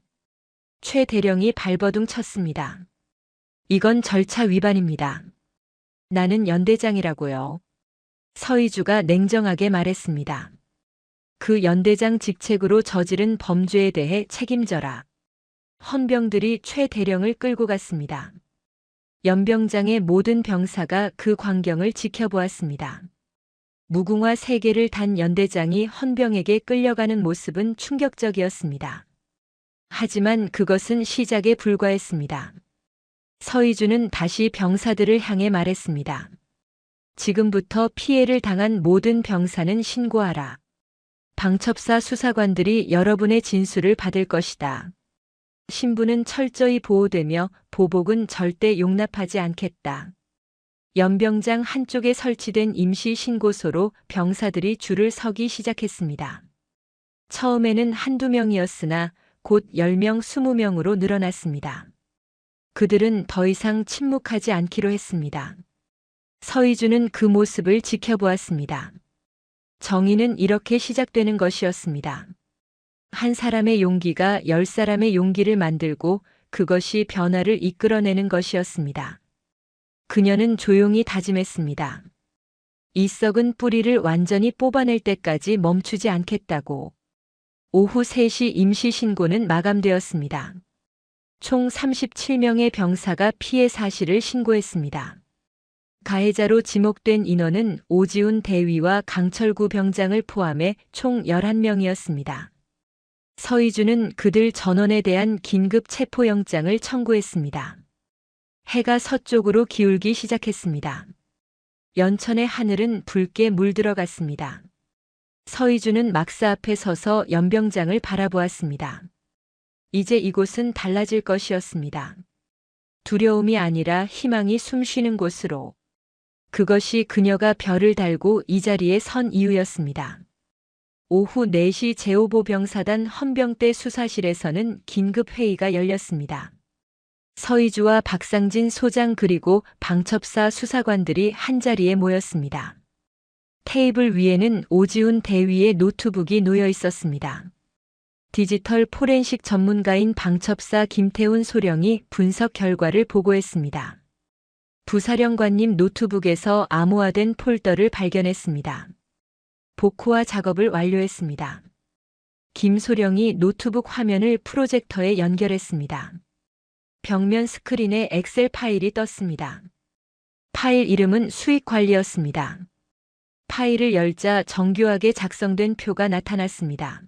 최 대령이 발버둥 쳤습니다. 이건 절차 위반입니다. 나는 연대장이라고요. 서희주가 냉정하게 말했습니다. 그 연대장 직책으로 저지른 범죄에 대해 책임져라. 헌병들이 최 대령을 끌고 갔습니다. 연병장의 모든 병사가 그 광경을 지켜보았습니다. 무궁화 3개를 단 연대장이 헌병에게 끌려가는 모습은 충격적이었습니다. 하지만 그것은 시작에 불과했습니다. 서희주는 다시 병사들을 향해 말했습니다. 지금부터 피해를 당한 모든 병사는 신고하라. 방첩사 수사관들이 여러분의 진술을 받을 것이다. 신분은 철저히 보호되며 보복은 절대 용납하지 않겠다. 연병장 한쪽에 설치된 임시 신고소로 병사들이 줄을 서기 시작했습니다. 처음에는 한두 명이었으나 곧 10명, 20명으로 늘어났습니다. 그들은 더 이상 침묵하지 않기로 했습니다. 서희주는 그 모습을 지켜보았습니다. 정의는 이렇게 시작되는 것이었습니다. 한 사람의 용기가 10사람의 용기를 만들고 그것이 변화를 이끌어내는 것이었습니다. 그녀는 조용히 다짐했습니다. 이 썩은 뿌리를 완전히 뽑아낼 때까지 멈추지 않겠다고. 오후 3시 임시 신고는 마감되었습니다. 총 37명의 병사가 피해 사실을 신고했습니다. 가해자로 지목된 인원은 오지훈 대위와 강철구 병장을 포함해 총 11명이었습니다. 서희주는 그들 전원에 대한 긴급 체포영장을 청구했습니다. 해가 서쪽으로 기울기 시작했습니다. 연천의 하늘은 붉게 물들어갔습니다. 서희주는 막사 앞에 서서 연병장을 바라보았습니다. 이제 이곳은 달라질 것이었습니다. 두려움이 아니라 희망이 숨쉬는 곳으로. 그것이 그녀가 별을 달고 이 자리에 선 이유였습니다. 오후 4시 제5보병사단 헌병대 수사실에서는 긴급 회의가 열렸습니다. 서희주와 박상진 소장 그리고 방첩사 수사관들이 한자리에 모였습니다. 테이블 위에는 오지훈 대위의 노트북이 놓여 있었습니다. 디지털 포렌식 전문가인 방첩사 김태훈 소령이 분석 결과를 보고했습니다. 부사령관님 노트북에서 암호화된 폴더를 발견했습니다. 복호화 작업을 완료했습니다. 김 소령이 노트북 화면을 프로젝터에 연결했습니다. 벽면 스크린에 엑셀 파일이 떴습니다. 파일 이름은 수익관리였습니다. 파일을 열자 정교하게 작성된 표가 나타났습니다.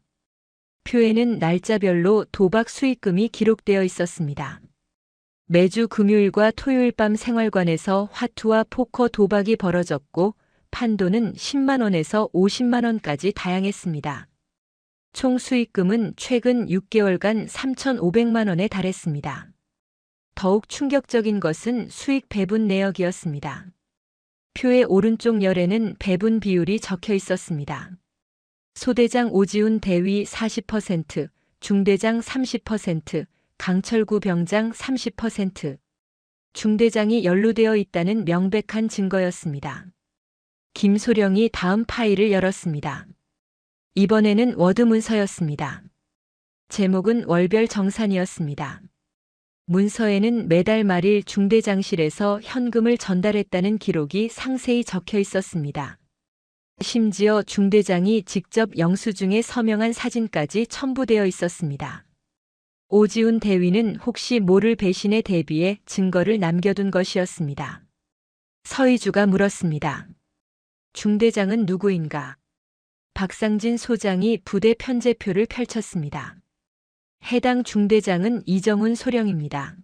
표에는 날짜별로 도박 수익금이 기록되어 있었습니다. 매주 금요일과 토요일 밤 생활관에서 화투와 포커 도박이 벌어졌고 판도는 10만 원에서 50만 원까지 다양했습니다. 총 수익금은 최근 6개월간 3,500만 원에 달했습니다. 더욱 충격적인 것은 수익 배분 내역이었습니다. 표의 오른쪽 열에는 배분 비율이 적혀 있었습니다. 소대장 오지훈 대위 40%, 중대장 30%, 강철구 병장 30%. 중대장이 연루되어 있다는 명백한 증거였습니다. 김소령이 다음 파일을 열었습니다. 이번에는 워드 문서였습니다. 제목은 월별 정산이었습니다. 문서에는 매달 말일 중대장실에서 현금을 전달했다는 기록이 상세히 적혀 있었습니다. 심지어 중대장이 직접 영수증에 서명한 사진까지 첨부되어 있었습니다. 오지훈 대위는 혹시 모를 배신에 대비해 증거를 남겨둔 것이었습니다. 서희주가 물었습니다. 중대장은 누구인가? 박상진 소장이 부대 편제표를 펼쳤습니다. 해당 중대장은 이정훈 소령입니다.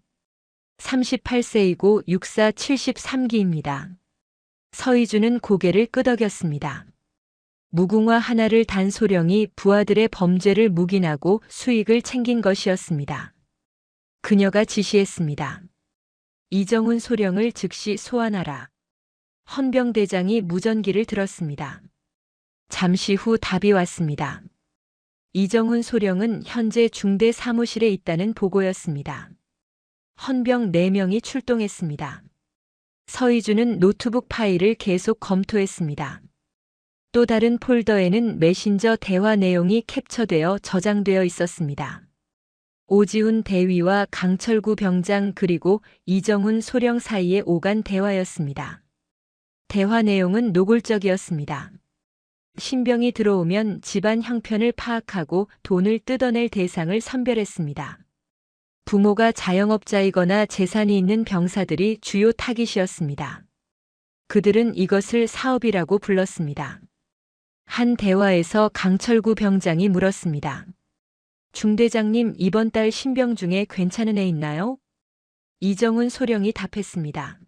38세이고 육사 73기입니다. 서희주는 고개를 끄덕였습니다. 무궁화 하나를 단 소령이 부하들의 범죄를 묵인하고 수익을 챙긴 것이었습니다. 그녀가 지시했습니다. 이정훈 소령을 즉시 소환하라. 헌병대장이 무전기를 들었습니다. 잠시 후 답이 왔습니다. 이정훈 소령은 현재 중대 사무실에 있다는 보고였습니다. 헌병 4명이 출동했습니다. 서희주는 노트북 파일을 계속 검토했습니다. 또 다른 폴더에는 메신저 대화 내용이 캡처되어 저장되어 있었습니다. 오지훈 대위와 강철구 병장 그리고 이정훈 소령 사이에 오간 대화였습니다. 대화 내용은 노골적이었습니다. 신병이 들어오면 집안 형편을 파악하고 돈을 뜯어낼 대상을 선별했습니다. 부모가 자영업자이거나 재산이 있는 병사들이 주요 타깃이었습니다. 그들은 이것을 사업이라고 불렀습니다. 한 대화에서 강철구 병장이 물었습니다. 중대장님, 이번 달 신병 중에 괜찮은 애 있나요? 이정훈 소령이 답했습니다.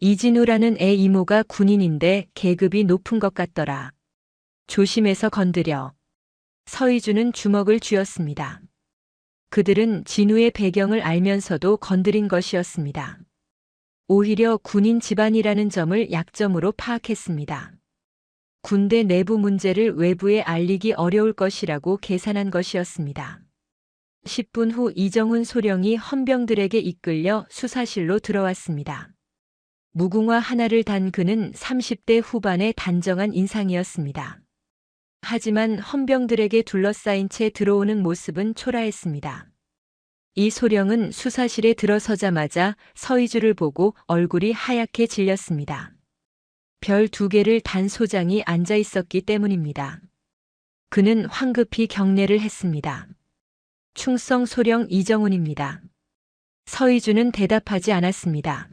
이진우라는 애 이모가 군인인데 계급이 높은 것 같더라. 조심해서 건드려. 서희주는 주먹을 쥐었습니다. 그들은 진우의 배경을 알면서도 건드린 것이었습니다. 오히려 군인 집안이라는 점을 약점으로 파악했습니다. 군대 내부 문제를 외부에 알리기 어려울 것이라고 계산한 것이었습니다. 10분 후 이정훈 소령이 헌병들에게 이끌려 수사실로 들어왔습니다. 무궁화 하나를 단 그는 30대 후반의 단정한 인상이었습니다. 하지만 헌병들에게 둘러싸인 채 들어오는 모습은 초라했습니다. 이 소령은 수사실에 들어서자마자 서희주를 보고 얼굴이 하얗게 질렸습니다. 별 2개를 단 소장이 앉아 있었기 때문입니다. 그는 황급히 경례를 했습니다. 충성 소령 이정훈입니다. 서희주는 대답하지 않았습니다.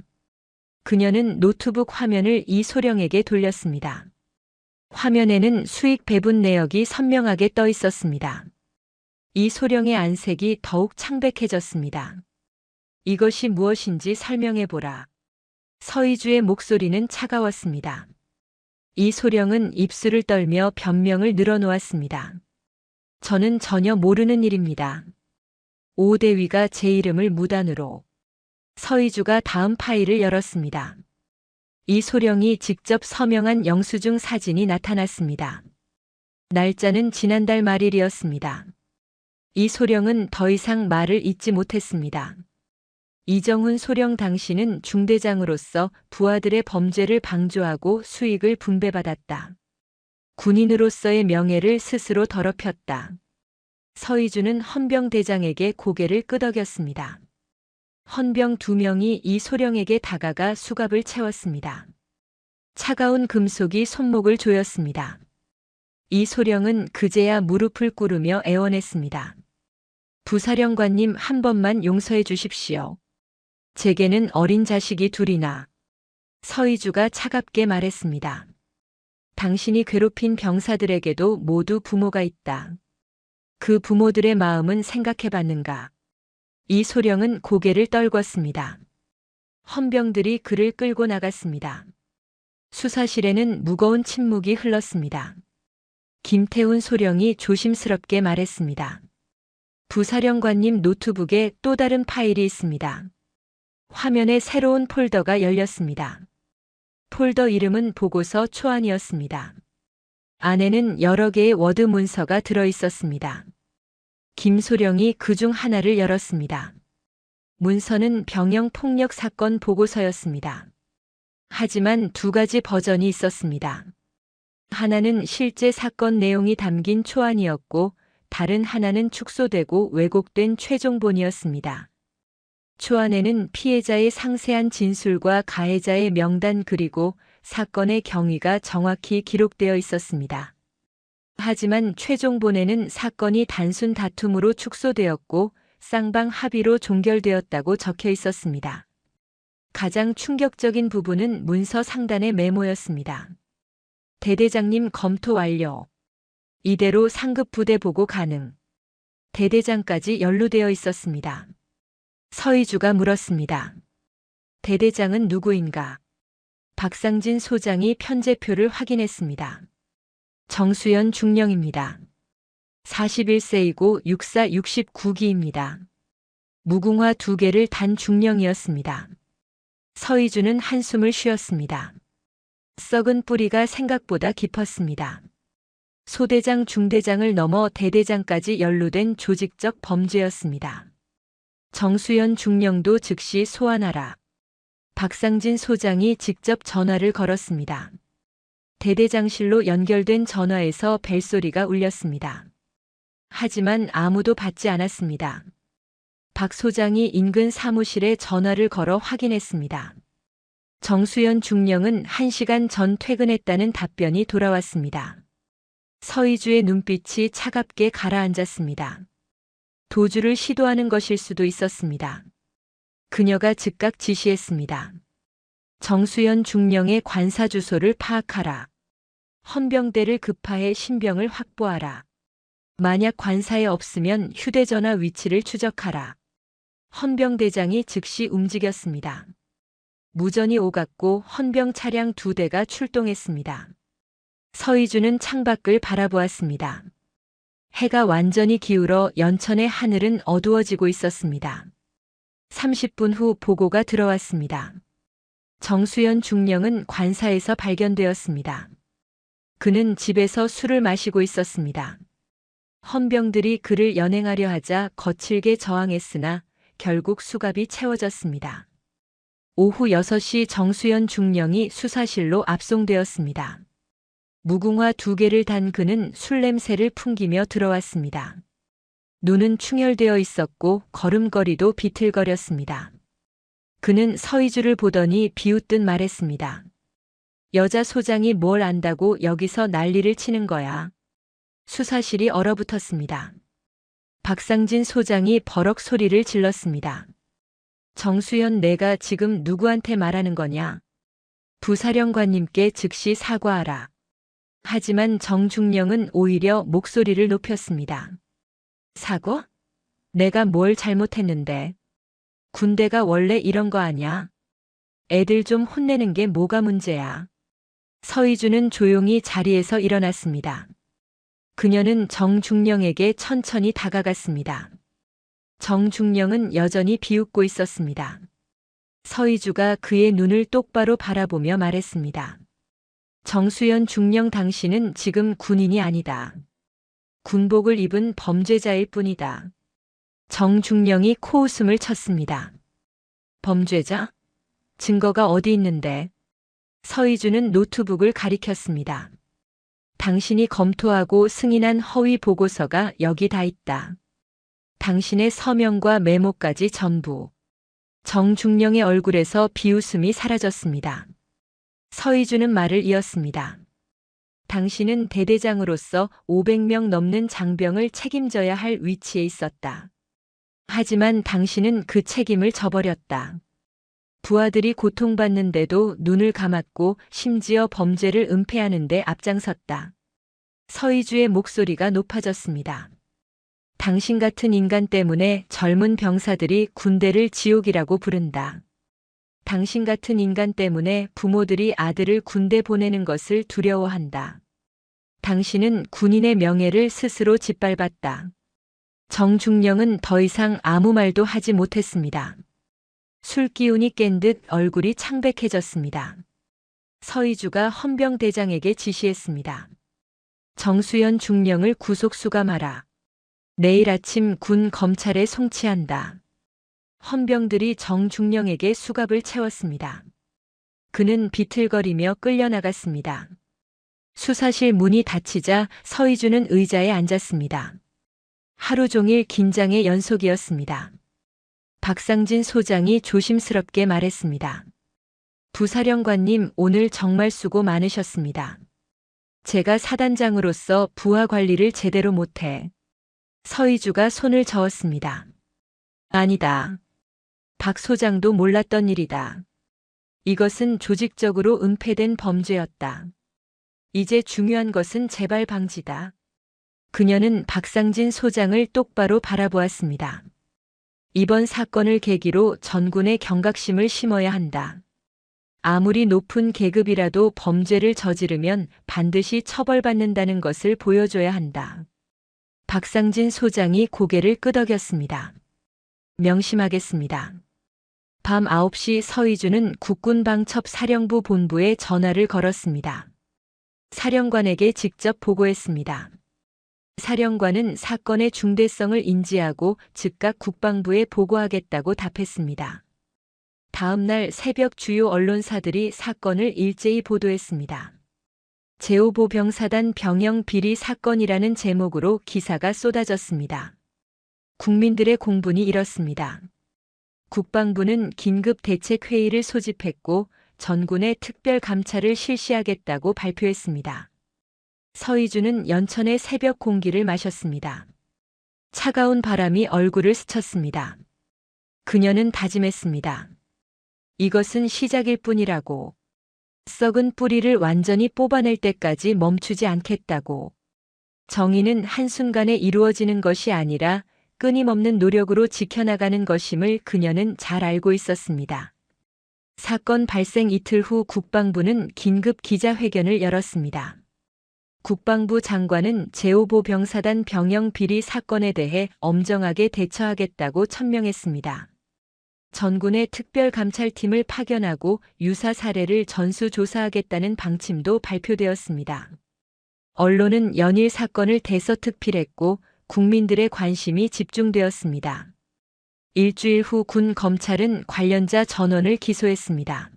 그녀는 노트북 화면을 이 소령에게 돌렸습니다. 화면에는 수익 배분 내역이 선명하게 떠 있었습니다. 이 소령의 안색이 더욱 창백해졌습니다. 이것이 무엇인지 설명해보라. 서희주의 목소리는 차가웠습니다. 이 소령은 입술을 떨며 변명을 늘어놓았습니다. 저는 전혀 모르는 일입니다. 오 대위가 제 이름을 무단으로. 서희주가 다음 파일을 열었습니다. 이 소령이 직접 서명한 영수증 사진이 나타났습니다. 날짜는 지난달 말일이었습니다. 이 소령은 더 이상 말을 잇지 못했습니다. 이정훈 소령 당신은 중대장으로서 부하들의 범죄를 방조하고 수익을 분배받았다. 군인으로서의 명예를 스스로 더럽혔다. 서희주는 헌병대장에게 고개를 끄덕였습니다. 헌병 2명이 이 소령에게 다가가 수갑을 채웠습니다. 차가운 금속이 손목을 조였습니다. 이 소령은 그제야 무릎을 꿇으며 애원했습니다. 부사령관님, 한 번만 용서해 주십시오. 제게는 어린 자식이 2이나. 서희주가 차갑게 말했습니다. 당신이 괴롭힌 병사들에게도 모두 부모가 있다. 그 부모들의 마음은 생각해봤는가? 이 소령은 고개를 떨궜습니다. 헌병들이 그를 끌고 나갔습니다. 수사실에는 무거운 침묵이 흘렀습니다. 김태훈 소령이 조심스럽게 말했습니다. 부사령관님, 노트북에 또 다른 파일이 있습니다. 화면에 새로운 폴더가 열렸습니다. 폴더 이름은 보고서 초안이었습니다. 안에는 여러 개의 워드 문서가 들어 있었습니다. 김소령이 그중 하나를 열었습니다. 문서는 병영 폭력 사건 보고서였습니다. 하지만 2가지 버전이 있었습니다. 하나는 실제 사건 내용이 담긴 초안이었고, 다른 하나는 축소되고 왜곡된 최종본이었습니다. 초안에는 피해자의 상세한 진술과 가해자의 명단 그리고 사건의 경위가 정확히 기록되어 있었습니다. 하지만 최종본에는 사건이 단순 다툼으로 축소되었고 쌍방 합의로 종결되었다고 적혀 있었습니다. 가장 충격적인 부분은 문서 상단의 메모였습니다. 대대장님 검토 완료. 이대로 상급 부대 보고 가능. 대대장까지 연루되어 있었습니다. 서희주가 물었습니다. 대대장은 누구인가? 박상진 소장이 편제표를 확인했습니다. 정수연 중령입니다. 41세이고 육사 69기입니다. 무궁화 2개를 단 중령이었습니다. 서희주는 한숨을 쉬었습니다. 썩은 뿌리가 생각보다 깊었습니다. 소대장 중대장을 넘어 대대장까지 연루된 조직적 범죄였습니다. 정수연 중령도 즉시 소환하라. 박상진 소장이 직접 전화를 걸었습니다. 대대장실로 연결된 전화에서 벨소리가 울렸습니다. 하지만 아무도 받지 않았습니다. 박 소장이 인근 사무실에 전화를 걸어 확인했습니다. 정수연 중령은 1시간 전 퇴근했다는 답변이 돌아왔습니다. 서희주의 눈빛이 차갑게 가라앉았습니다. 도주를 시도하는 것일 수도 있었습니다. 그녀가 즉각 지시했습니다. 정수연 중령의 관사 주소를 파악하라. 헌병대를 급파해 신병을 확보하라. 만약 관사에 없으면 휴대전화 위치를 추적하라. 헌병대장이 즉시 움직였습니다. 무전이 오갔고 헌병 차량 2대가 출동했습니다. 서희주는 창밖을 바라보았습니다. 해가 완전히 기울어 연천의 하늘은 어두워지고 있었습니다. 30분 후 보고가 들어왔습니다. 정수연 중령은 관사에서 발견되었습니다. 그는 집에서 술을 마시고 있었습니다. 헌병들이 그를 연행하려 하자 거칠게 저항했으나 결국 수갑이 채워졌습니다. 오후 6시 정수연 중령이 수사실로 압송되었습니다. 무궁화 2개를 단 그는 술 냄새를 풍기며 들어왔습니다. 눈은 충혈되어 있었고 걸음걸이도 비틀거렸습니다. 그는 서희주를 보더니 비웃듯 말했습니다. 여자 소장이 뭘 안다고 여기서 난리를 치는 거야. 수사실이 얼어붙었습니다. 박상진 소장이 버럭 소리를 질렀습니다. 정수연, 내가 지금 누구한테 말하는 거냐? 부사령관님께 즉시 사과하라. 하지만 정중령은 오히려 목소리를 높였습니다. 사과? 내가 뭘 잘못했는데? 군대가 원래 이런 거 아냐? 애들 좀 혼내는 게 뭐가 문제야? 서희주는 조용히 자리에서 일어났습니다. 그녀는 정중령에게 천천히 다가갔습니다. 정중령은 여전히 비웃고 있었습니다. 서희주가 그의 눈을 똑바로 바라보며 말했습니다. 정수연 중령, 당신은 지금 군인이 아니다. 군복을 입은 범죄자일 뿐이다. 정중령이 코웃음을 쳤습니다. 범죄자? 증거가 어디 있는데? 서희주는 노트북을 가리켰습니다. 당신이 검토하고 승인한 허위 보고서가 여기 다 있다. 당신의 서명과 메모까지 전부. 정중령의 얼굴에서 비웃음이 사라졌습니다. 서희주는 말을 이었습니다. 당신은 대대장으로서 500명 넘는 장병을 책임져야 할 위치에 있었다. 하지만 당신은 그 책임을 져버렸다. 부하들이 고통받는데도 눈을 감았고 심지어 범죄를 은폐하는 데 앞장섰다. 서희주의 목소리가 높아졌습니다. 당신 같은 인간 때문에 젊은 병사들이 군대를 지옥이라고 부른다. 당신 같은 인간 때문에 부모들이 아들을 군대 보내는 것을 두려워한다. 당신은 군인의 명예를 스스로 짓밟았다. 정중령은 더 이상 아무 말도 하지 못했습니다. 술 기운이 깬 듯 얼굴이 창백해졌습니다. 서희주가 헌병대장에게 지시했습니다. 정수연 중령을 구속 수감하라. 내일 아침 군 검찰에 송치한다. 헌병들이 정중령에게 수갑을 채웠습니다. 그는 비틀거리며 끌려나갔습니다. 수사실 문이 닫히자 서희주는 의자에 앉았습니다. 하루 종일 긴장의 연속이었습니다. 박상진 소장이 조심스럽게 말했습니다. 부사령관님, 오늘 정말 수고 많으셨습니다. 제가 사단장으로서 부하 관리를 제대로 못해. 서희주가 손을 저었습니다. 아니다. 박 소장도 몰랐던 일이다. 이것은 조직적으로 은폐된 범죄였다. 이제 중요한 것은 재발 방지다. 그녀는 박상진 소장을 똑바로 바라보았습니다. 이번 사건을 계기로 전군의 경각심을 심어야 한다. 아무리 높은 계급이라도 범죄를 저지르면 반드시 처벌받는다는 것을 보여줘야 한다. 박상진 소장이 고개를 끄덕였습니다. 명심하겠습니다. 밤 9시 서희주는 국군방첩사령부 본부에 전화를 걸었습니다. 사령관에게 직접 보고했습니다. 사령관은 사건의 중대성을 인지하고 즉각 국방부에 보고하겠다고 답했습니다. 다음 날 새벽 주요 언론사들이 사건을 일제히 보도했습니다. 제5보병사단 병영 비리 사건이라는 제목으로 기사가 쏟아졌습니다. 국민들의 공분이 일었습니다. 국방부는 긴급 대책회의를 소집했고 전군의 특별 감찰을 실시하겠다고 발표했습니다. 서희주는 연천의 새벽 공기를 마셨습니다. 차가운 바람이 얼굴을 스쳤습니다. 그녀는 다짐했습니다. 이것은 시작일 뿐이라고. 썩은 뿌리를 완전히 뽑아낼 때까지 멈추지 않겠다고. 정의는 한순간에 이루어지는 것이 아니라 끊임없는 노력으로 지켜나가는 것임을 그녀는 잘 알고 있었습니다. 사건 발생 이틀 후 국방부는 긴급 기자회견을 열었습니다. 국방부 장관은 제5보병사단 병영 비리 사건에 대해 엄정하게 대처하겠다고 천명했습니다. 전군의 특별감찰팀을 파견하고 유사 사례를 전수조사하겠다는 방침도 발표되었습니다. 언론은 연일 사건을 대서특필했고 국민들의 관심이 집중되었습니다. 일주일 후 군 검찰은 관련자 전원을 기소했습니다.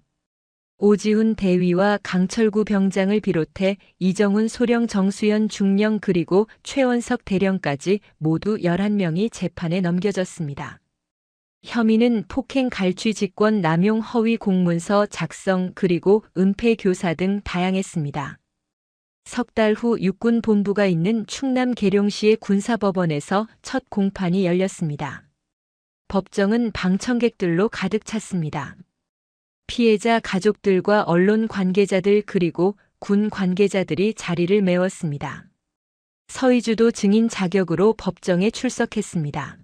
오지훈 대위와 강철구 병장을 비롯해 이정훈 소령 정수현 중령 그리고 최원석 대령까지 모두 11명이 재판에 넘겨졌습니다. 혐의는 폭행 갈취 직권 남용 허위 공문서 작성 그리고 은폐 교사 등 다양했습니다. 석 달 후 육군 본부가 있는 충남 계룡시의 군사법원에서 첫 공판이 열렸습니다. 법정은 방청객들로 가득 찼습니다. 피해자 가족들과 언론 관계자들 그리고 군 관계자들이 자리를 메웠습니다. 서희주도 증인 자격으로 법정에 출석했습니다.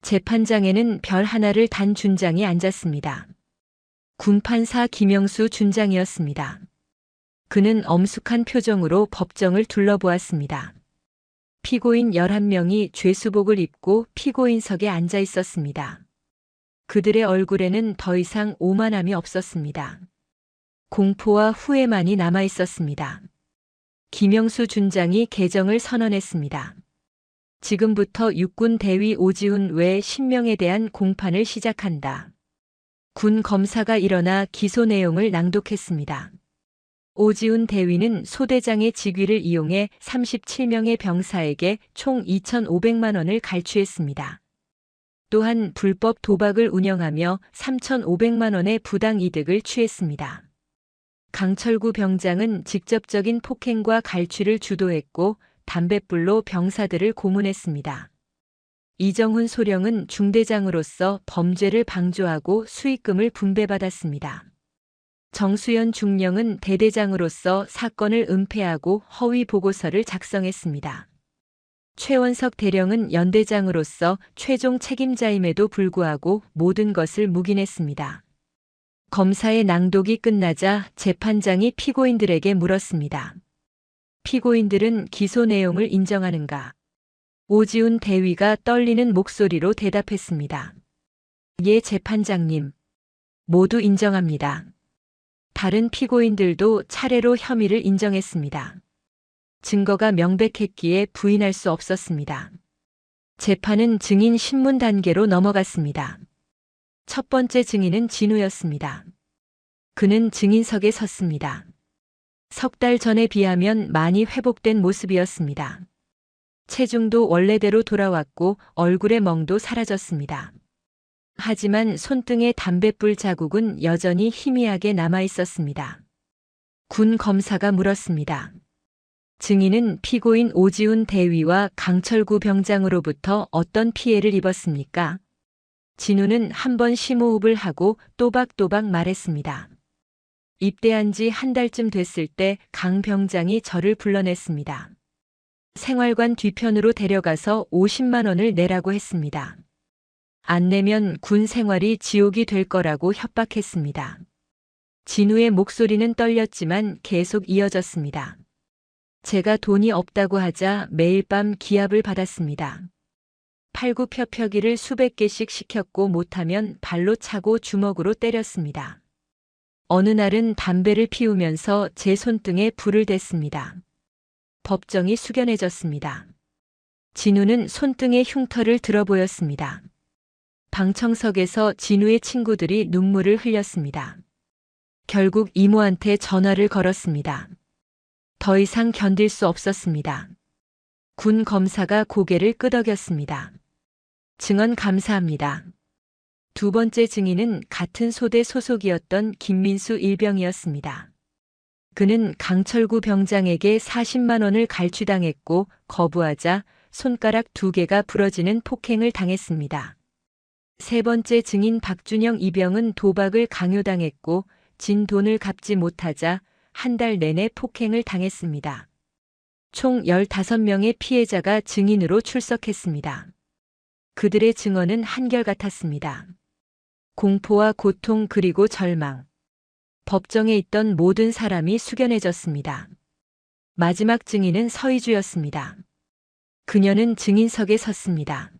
재판장에는 별 하나를 단 준장이 앉았습니다. 군판사 김영수 준장이었습니다. 그는 엄숙한 표정으로 법정을 둘러보았습니다. 피고인 11명이 죄수복을 입고 피고인석에 앉아 있었습니다. 그들의 얼굴에는 더 이상 오만함이 없었습니다. 공포와 후회만이 남아 있었습니다. 김영수 준장이 개정을 선언했습니다. 지금부터 육군 대위 오지훈 외 10명에 대한 공판을 시작한다. 군 검사가 일어나 기소 내용을 낭독했습니다. 오지훈 대위는 소대장의 직위를 이용해 37명의 병사에게 총 2,500만 원을 갈취했습니다. 또한 불법 도박을 운영하며 3,500만 원의 부당 이득을 취했습니다. 강철구 병장은 직접적인 폭행과 갈취를 주도했고 담뱃불로 병사들을 고문했습니다. 이정훈 소령은 중대장으로서 범죄를 방조하고 수익금을 분배받았습니다. 정수현 중령은 대대장으로서 사건을 은폐하고 허위 보고서를 작성했습니다. 최원석 대령은 연대장으로서 최종 책임자임에도 불구하고 모든 것을 묵인했습니다. 검사의 낭독이 끝나자 재판장이 피고인들에게 물었습니다. 피고인들은 기소 내용을 인정하는가? 오지훈 대위가 떨리는 목소리로 대답했습니다. 예, 재판장님. 모두 인정합니다. 다른 피고인들도 차례로 혐의를 인정했습니다. 증거가 명백했기에 부인할 수 없었습니다. 재판은 증인 신문 단계로 넘어갔습니다. 첫 번째 증인은 진우였습니다. 그는 증인석에 섰습니다. 석 달 전에 비하면 많이 회복된 모습이었습니다. 체중도 원래대로 돌아왔고 얼굴의 멍도 사라졌습니다. 하지만 손등의 담뱃불 자국은 여전히 희미하게 남아 있었습니다. 군 검사가 물었습니다. 증인은 피고인 오지훈 대위와 강철구 병장으로부터 어떤 피해를 입었습니까? 진우는 한 번 심호흡을 하고 또박또박 말했습니다. 입대한 지 한 달쯤 됐을 때 강 병장이 저를 불러냈습니다. 생활관 뒤편으로 데려가서 50만 원을 내라고 했습니다. 안 내면 군 생활이 지옥이 될 거라고 협박했습니다. 진우의 목소리는 떨렸지만 계속 이어졌습니다. 제가 돈이 없다고 하자 매일 밤 기합을 받았습니다. 팔굽혀펴기를 수백 개씩 시켰고 못하면 발로 차고 주먹으로 때렸습니다. 어느 날은 담배를 피우면서 제 손등에 불을 댔습니다. 법정이 숙연해졌습니다. 진우는 손등에 흉터를 들어 보였습니다. 방청석에서 진우의 친구들이 눈물을 흘렸습니다. 결국 이모한테 전화를 걸었습니다. 더 이상 견딜 수 없었습니다. 군 검사가 고개를 끄덕였습니다. 증언 감사합니다. 두 번째 증인은 같은 소대 소속이었던 김민수 일병이었습니다. 그는 강철구 병장에게 40만 원을 갈취당했고 거부하자 손가락 2개가 부러지는 폭행을 당했습니다. 세 번째 증인 박준영 이병은 도박을 강요당했고 진 돈을 갚지 못하자 한 달 내내 폭행을 당했습니다. 총 15명의 피해자가 증인으로 출석했습니다. 그들의 증언은 한결같았습니다. 공포와 고통 그리고 절망. 법정에 있던 모든 사람이 숙연해졌습니다. 마지막 증인은 서희주였습니다. 그녀는 증인석에 섰습니다.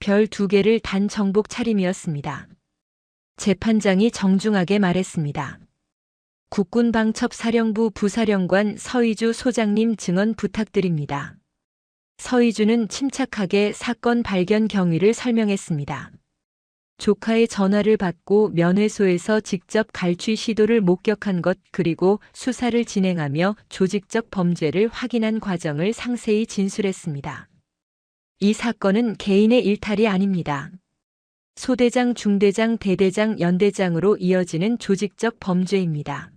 별 2개를 단 정복 차림이었습니다. 재판장이 정중하게 말했습니다. 국군방첩사령부 부사령관 서희주 소장님 증언 부탁드립니다. 서희주는 침착하게 사건 발견 경위를 설명했습니다. 조카의 전화를 받고 면회소에서 직접 갈취 시도를 목격한 것 그리고 수사를 진행하며 조직적 범죄를 확인한 과정을 상세히 진술했습니다. 이 사건은 개인의 일탈이 아닙니다. 소대장, 중대장, 대대장, 연대장으로 이어지는 조직적 범죄입니다.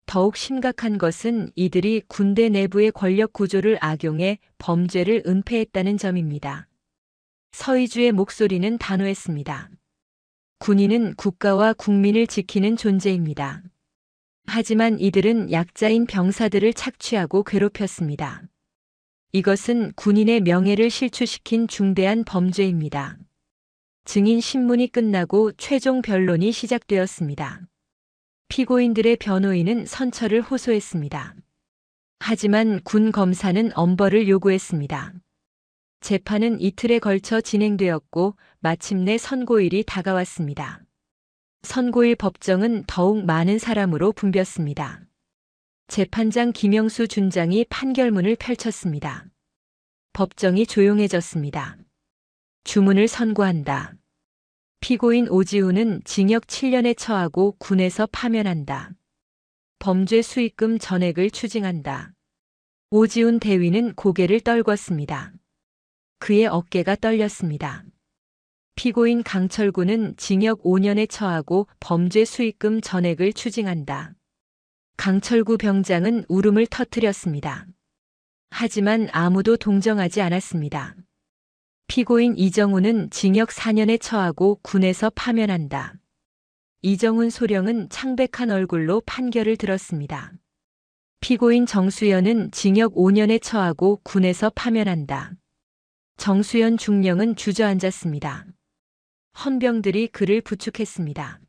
더욱 심각한 것은 이들이 군대 내부의 권력 구조를 악용해 범죄를 은폐했다는 점입니다. 서희주의 목소리는 단호했습니다. 군인은 국가와 국민을 지키는 존재입니다. 하지만 이들은 약자인 병사들을 착취하고 괴롭혔습니다. 이것은 군인의 명예를 실추시킨 중대한 범죄입니다. 증인 신문이 끝나고 최종 변론이 시작되었습니다. 피고인들의 변호인은 선처를 호소했습니다. 하지만 군 검사는 엄벌을 요구했습니다. 재판은 이틀에 걸쳐 진행되었고 마침내 선고일이 다가왔습니다. 선고일 법정은 더욱 많은 사람으로 붐볐습니다. 재판장 김영수 준장이 판결문을 펼쳤습니다. 법정이 조용해졌습니다. 주문을 선고한다. 피고인 오지훈은 징역 7년에 처하고 군에서 파면한다. 범죄 수익금 전액을 추징한다. 오지훈 대위는 고개를 떨궜습니다. 그의 어깨가 떨렸습니다. 피고인 강철구는 징역 5년에 처하고 범죄 수익금 전액을 추징한다. 강철구 병장은 울음을 터뜨렸습니다. 하지만 아무도 동정하지 않았습니다. 피고인 이정훈은 징역 4년에 처하고 군에서 파면한다. 이정훈 소령은 창백한 얼굴로 판결을 들었습니다. 피고인 정수연은 징역 5년에 처하고 군에서 파면한다. 정수연 중령은 주저앉았습니다. 헌병들이 그를 부축했습니다.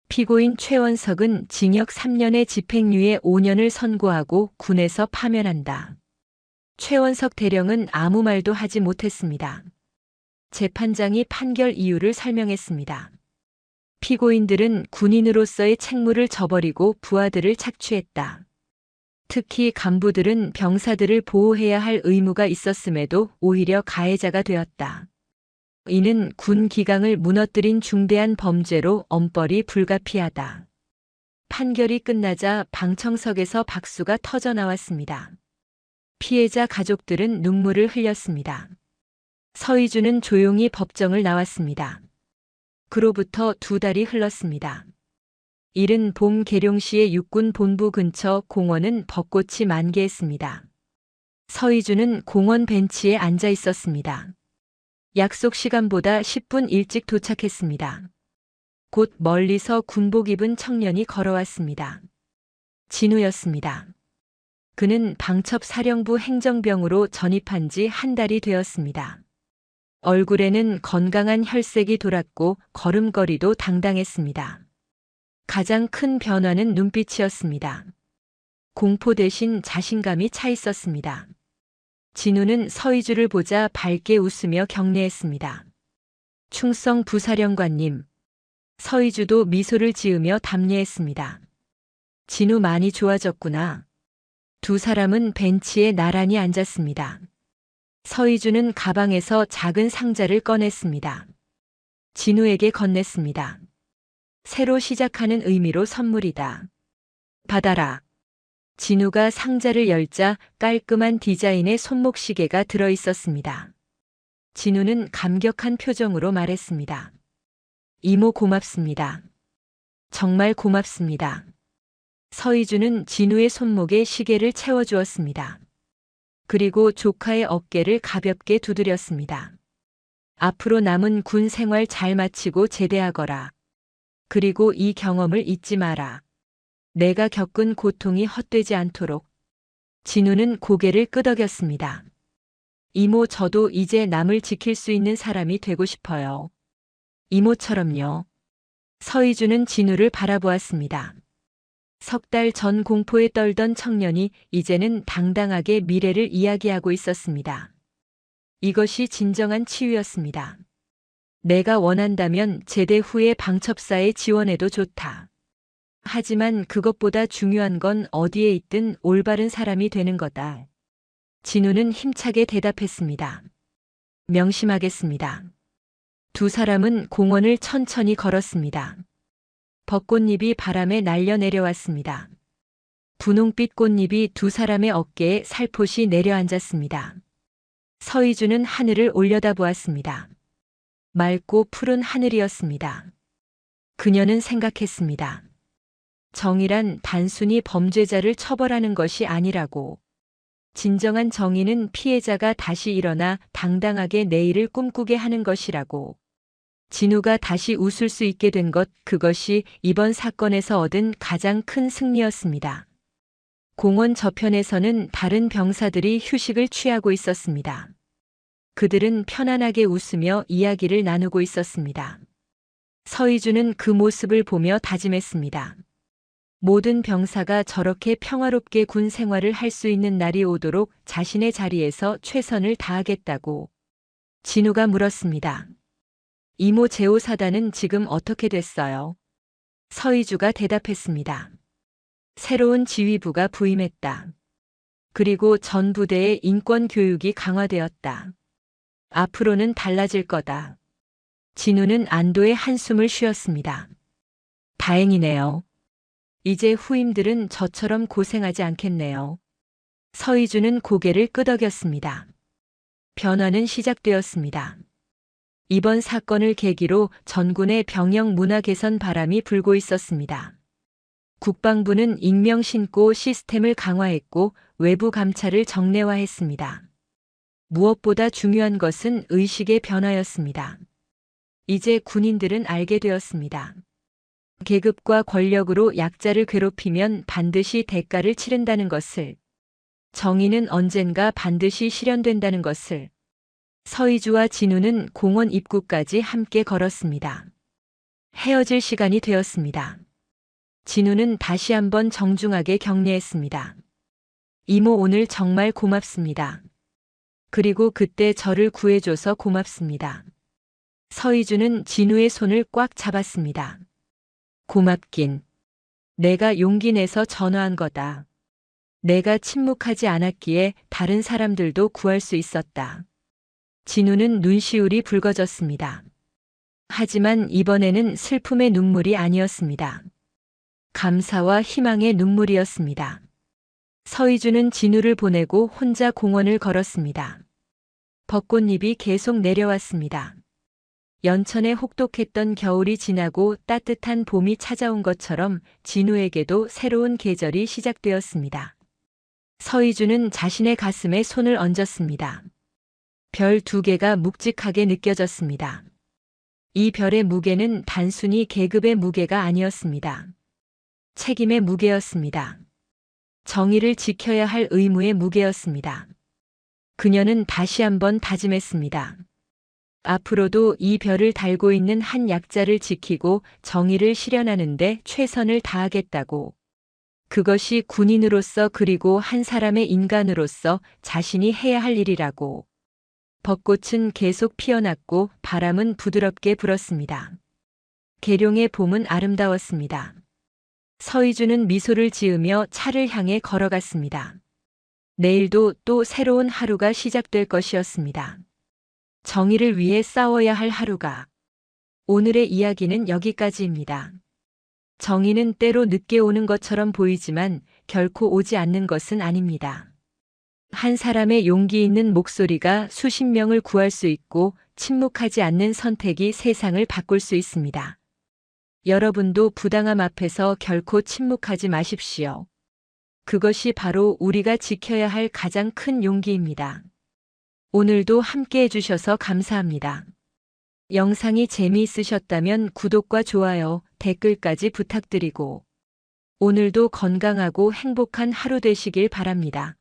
피고인 최원석은 징역 3년에 집행유예 5년을 선고하고 군에서 파면한다. 최원석 대령은 아무 말도 하지 못했습니다. 재판장이 판결 이유를 설명했습니다. 피고인들은 군인으로서의 책무를 저버리고 부하들을 착취했다. 특히 간부들은 병사들을 보호해야 할 의무가 있었음에도 오히려 가해자가 되었다. 이는 군 기강을 무너뜨린 중대한 범죄로 엄벌이 불가피하다. 판결이 끝나자 방청석에서 박수가 터져 나왔습니다. 피해자 가족들은 눈물을 흘렸습니다. 서희주는 조용히 법정을 나왔습니다. 그로부터 2달이 흘렀습니다. 이른 봄 계룡시의 육군 본부 근처 공원은 벚꽃이 만개했습니다. 서희주는 공원 벤치에 앉아 있었습니다. 약속 시간보다 10분 일찍 도착했습니다. 곧 멀리서 군복 입은 청년이 걸어왔습니다. 진우였습니다. 그는 방첩사령부 행정병으로 전입한 지 한 달이 되었습니다. 얼굴에는 건강한 혈색이 돌았고 걸음걸이도 당당했습니다. 가장 큰 변화는 눈빛이었습니다. 공포 대신 자신감이 차 있었습니다. 진우는 서희주를 보자 밝게 웃으며 격려했습니다. 충성 부사령관님. 서희주도 미소를 지으며 답례했습니다. 진우 많이 좋아졌구나. 두 사람은 벤치에 나란히 앉았습니다. 서희주는 가방에서 작은 상자를 꺼냈습니다. 진우에게 건넸습니다. 새로 시작하는 의미로 선물이다. 받아라. 진우가 상자를 열자 깔끔한 디자인의 손목시계가 들어 있었습니다. 진우는 감격한 표정으로 말했습니다. 이모 고맙습니다. 정말 고맙습니다. 서희주는 진우의 손목에 시계를 채워주었습니다. 그리고 조카의 어깨를 가볍게 두드렸습니다. 앞으로 남은 군 생활 잘 마치고 제대하거라. 그리고 이 경험을 잊지 마라. 내가 겪은 고통이 헛되지 않도록. 진우는 고개를 끄덕였습니다. 이모, 저도 이제 남을 지킬 수 있는 사람이 되고 싶어요. 이모처럼요. 서희주는 진우를 바라보았습니다. 석 달 전 공포에 떨던 청년이 이제는 당당하게 미래를 이야기하고 있었습니다. 이것이 진정한 치유였습니다. 내가 원한다면 제대 후에 방첩사에 지원해도 좋다. 하지만 그것보다 중요한 건 어디에 있든 올바른 사람이 되는 거다. 진우는 힘차게 대답했습니다. 명심하겠습니다. 두 사람은 공원을 천천히 걸었습니다. 벚꽃잎이 바람에 날려 내려왔습니다. 분홍빛 꽃잎이 두 사람의 어깨에 살포시 내려앉았습니다. 서희주는 하늘을 올려다보았습니다. 맑고 푸른 하늘이었습니다. 그녀는 생각했습니다. 정의란 단순히 범죄자를 처벌하는 것이 아니라고. 진정한 정의는 피해자가 다시 일어나 당당하게 내일을 꿈꾸게 하는 것이라고. 진우가 다시 웃을 수 있게 된 것, 그것이 이번 사건에서 얻은 가장 큰 승리였습니다. 공원 저편에서는 다른 병사들이 휴식을 취하고 있었습니다. 그들은 편안하게 웃으며 이야기를 나누고 있었습니다. 서희주는 그 모습을 보며 다짐했습니다. 모든 병사가 저렇게 평화롭게 군 생활을 할 수 있는 날이 오도록 자신의 자리에서 최선을 다하겠다고. 진우가 물었습니다. 이모, 제5사단은 지금 어떻게 됐어요? 서희주가 대답했습니다. 새로운 지휘부가 부임했다. 그리고 전 부대의 인권 교육이 강화되었다. 앞으로는 달라질 거다. 진우는 안도의 한숨을 쉬었습니다. 다행이네요. 이제 후임들은 저처럼 고생하지 않겠네요. 서희주는 고개를 끄덕였습니다. 변화는 시작되었습니다. 이번 사건을 계기로 전군의 병영 문화 개선 바람이 불고 있었습니다. 국방부는 익명 신고 시스템을 강화했고 외부 감찰을 정례화했습니다. 무엇보다 중요한 것은 의식의 변화였습니다. 이제 군인들은 알게 되었습니다. 계급과 권력으로 약자를 괴롭히면 반드시 대가를 치른다는 것을. 정의는 언젠가 반드시 실현된다는 것을. 서희주와 진우는 공원 입구까지 함께 걸었습니다. 헤어질 시간이 되었습니다. 진우는 다시 한번 정중하게 격려했습니다. 이모, 오늘 정말 고맙습니다. 그리고 그때 저를 구해줘서 고맙습니다. 서희주는 진우의 손을 꽉 잡았습니다. 고맙긴. 내가 용기 내서 전화한 거다. 내가 침묵하지 않았기에 다른 사람들도 구할 수 있었다. 진우는 눈시울이 붉어졌습니다. 하지만 이번에는 슬픔의 눈물이 아니었습니다. 감사와 희망의 눈물이었습니다. 서희주는 진우를 보내고 혼자 공원을 걸었습니다. 벚꽃잎이 계속 내려왔습니다. 연천에 혹독했던 겨울이 지나고 따뜻한 봄이 찾아온 것처럼 진우에게도 새로운 계절이 시작되었습니다. 서희주는 자신의 가슴에 손을 얹었습니다. 별 2개가 묵직하게 느껴졌습니다. 이 별의 무게는 단순히 계급의 무게가 아니었습니다. 책임의 무게였습니다. 정의를 지켜야 할 의무의 무게였습니다. 그녀는 다시 한번 다짐했습니다. 앞으로도 이 별을 달고 있는 한 약자를 지키고 정의를 실현하는데 최선을 다하겠다고. 그것이 군인으로서 그리고 한 사람의 인간으로서 자신이 해야 할 일이라고. 벚꽃은 계속 피어났고 바람은 부드럽게 불었습니다. 계룡의 봄은 아름다웠습니다. 서희주는 미소를 지으며 차를 향해 걸어갔습니다. 내일도 또 새로운 하루가 시작될 것이었습니다. 정의를 위해 싸워야 할 하루가. 오늘의 이야기는 여기까지입니다. 정의는 때로 늦게 오는 것처럼 보이지만 결코 오지 않는 것은 아닙니다. 한 사람의 용기 있는 목소리가 수십 명을 구할 수 있고 침묵하지 않는 선택이 세상을 바꿀 수 있습니다. 여러분도 부당함 앞에서 결코 침묵하지 마십시오. 그것이 바로 우리가 지켜야 할 가장 큰 용기입니다. 오늘도 함께 해주셔서 감사합니다. 영상이 재미있으셨다면 구독과 좋아요, 댓글까지 부탁드리고 오늘도 건강하고 행복한 하루 되시길 바랍니다.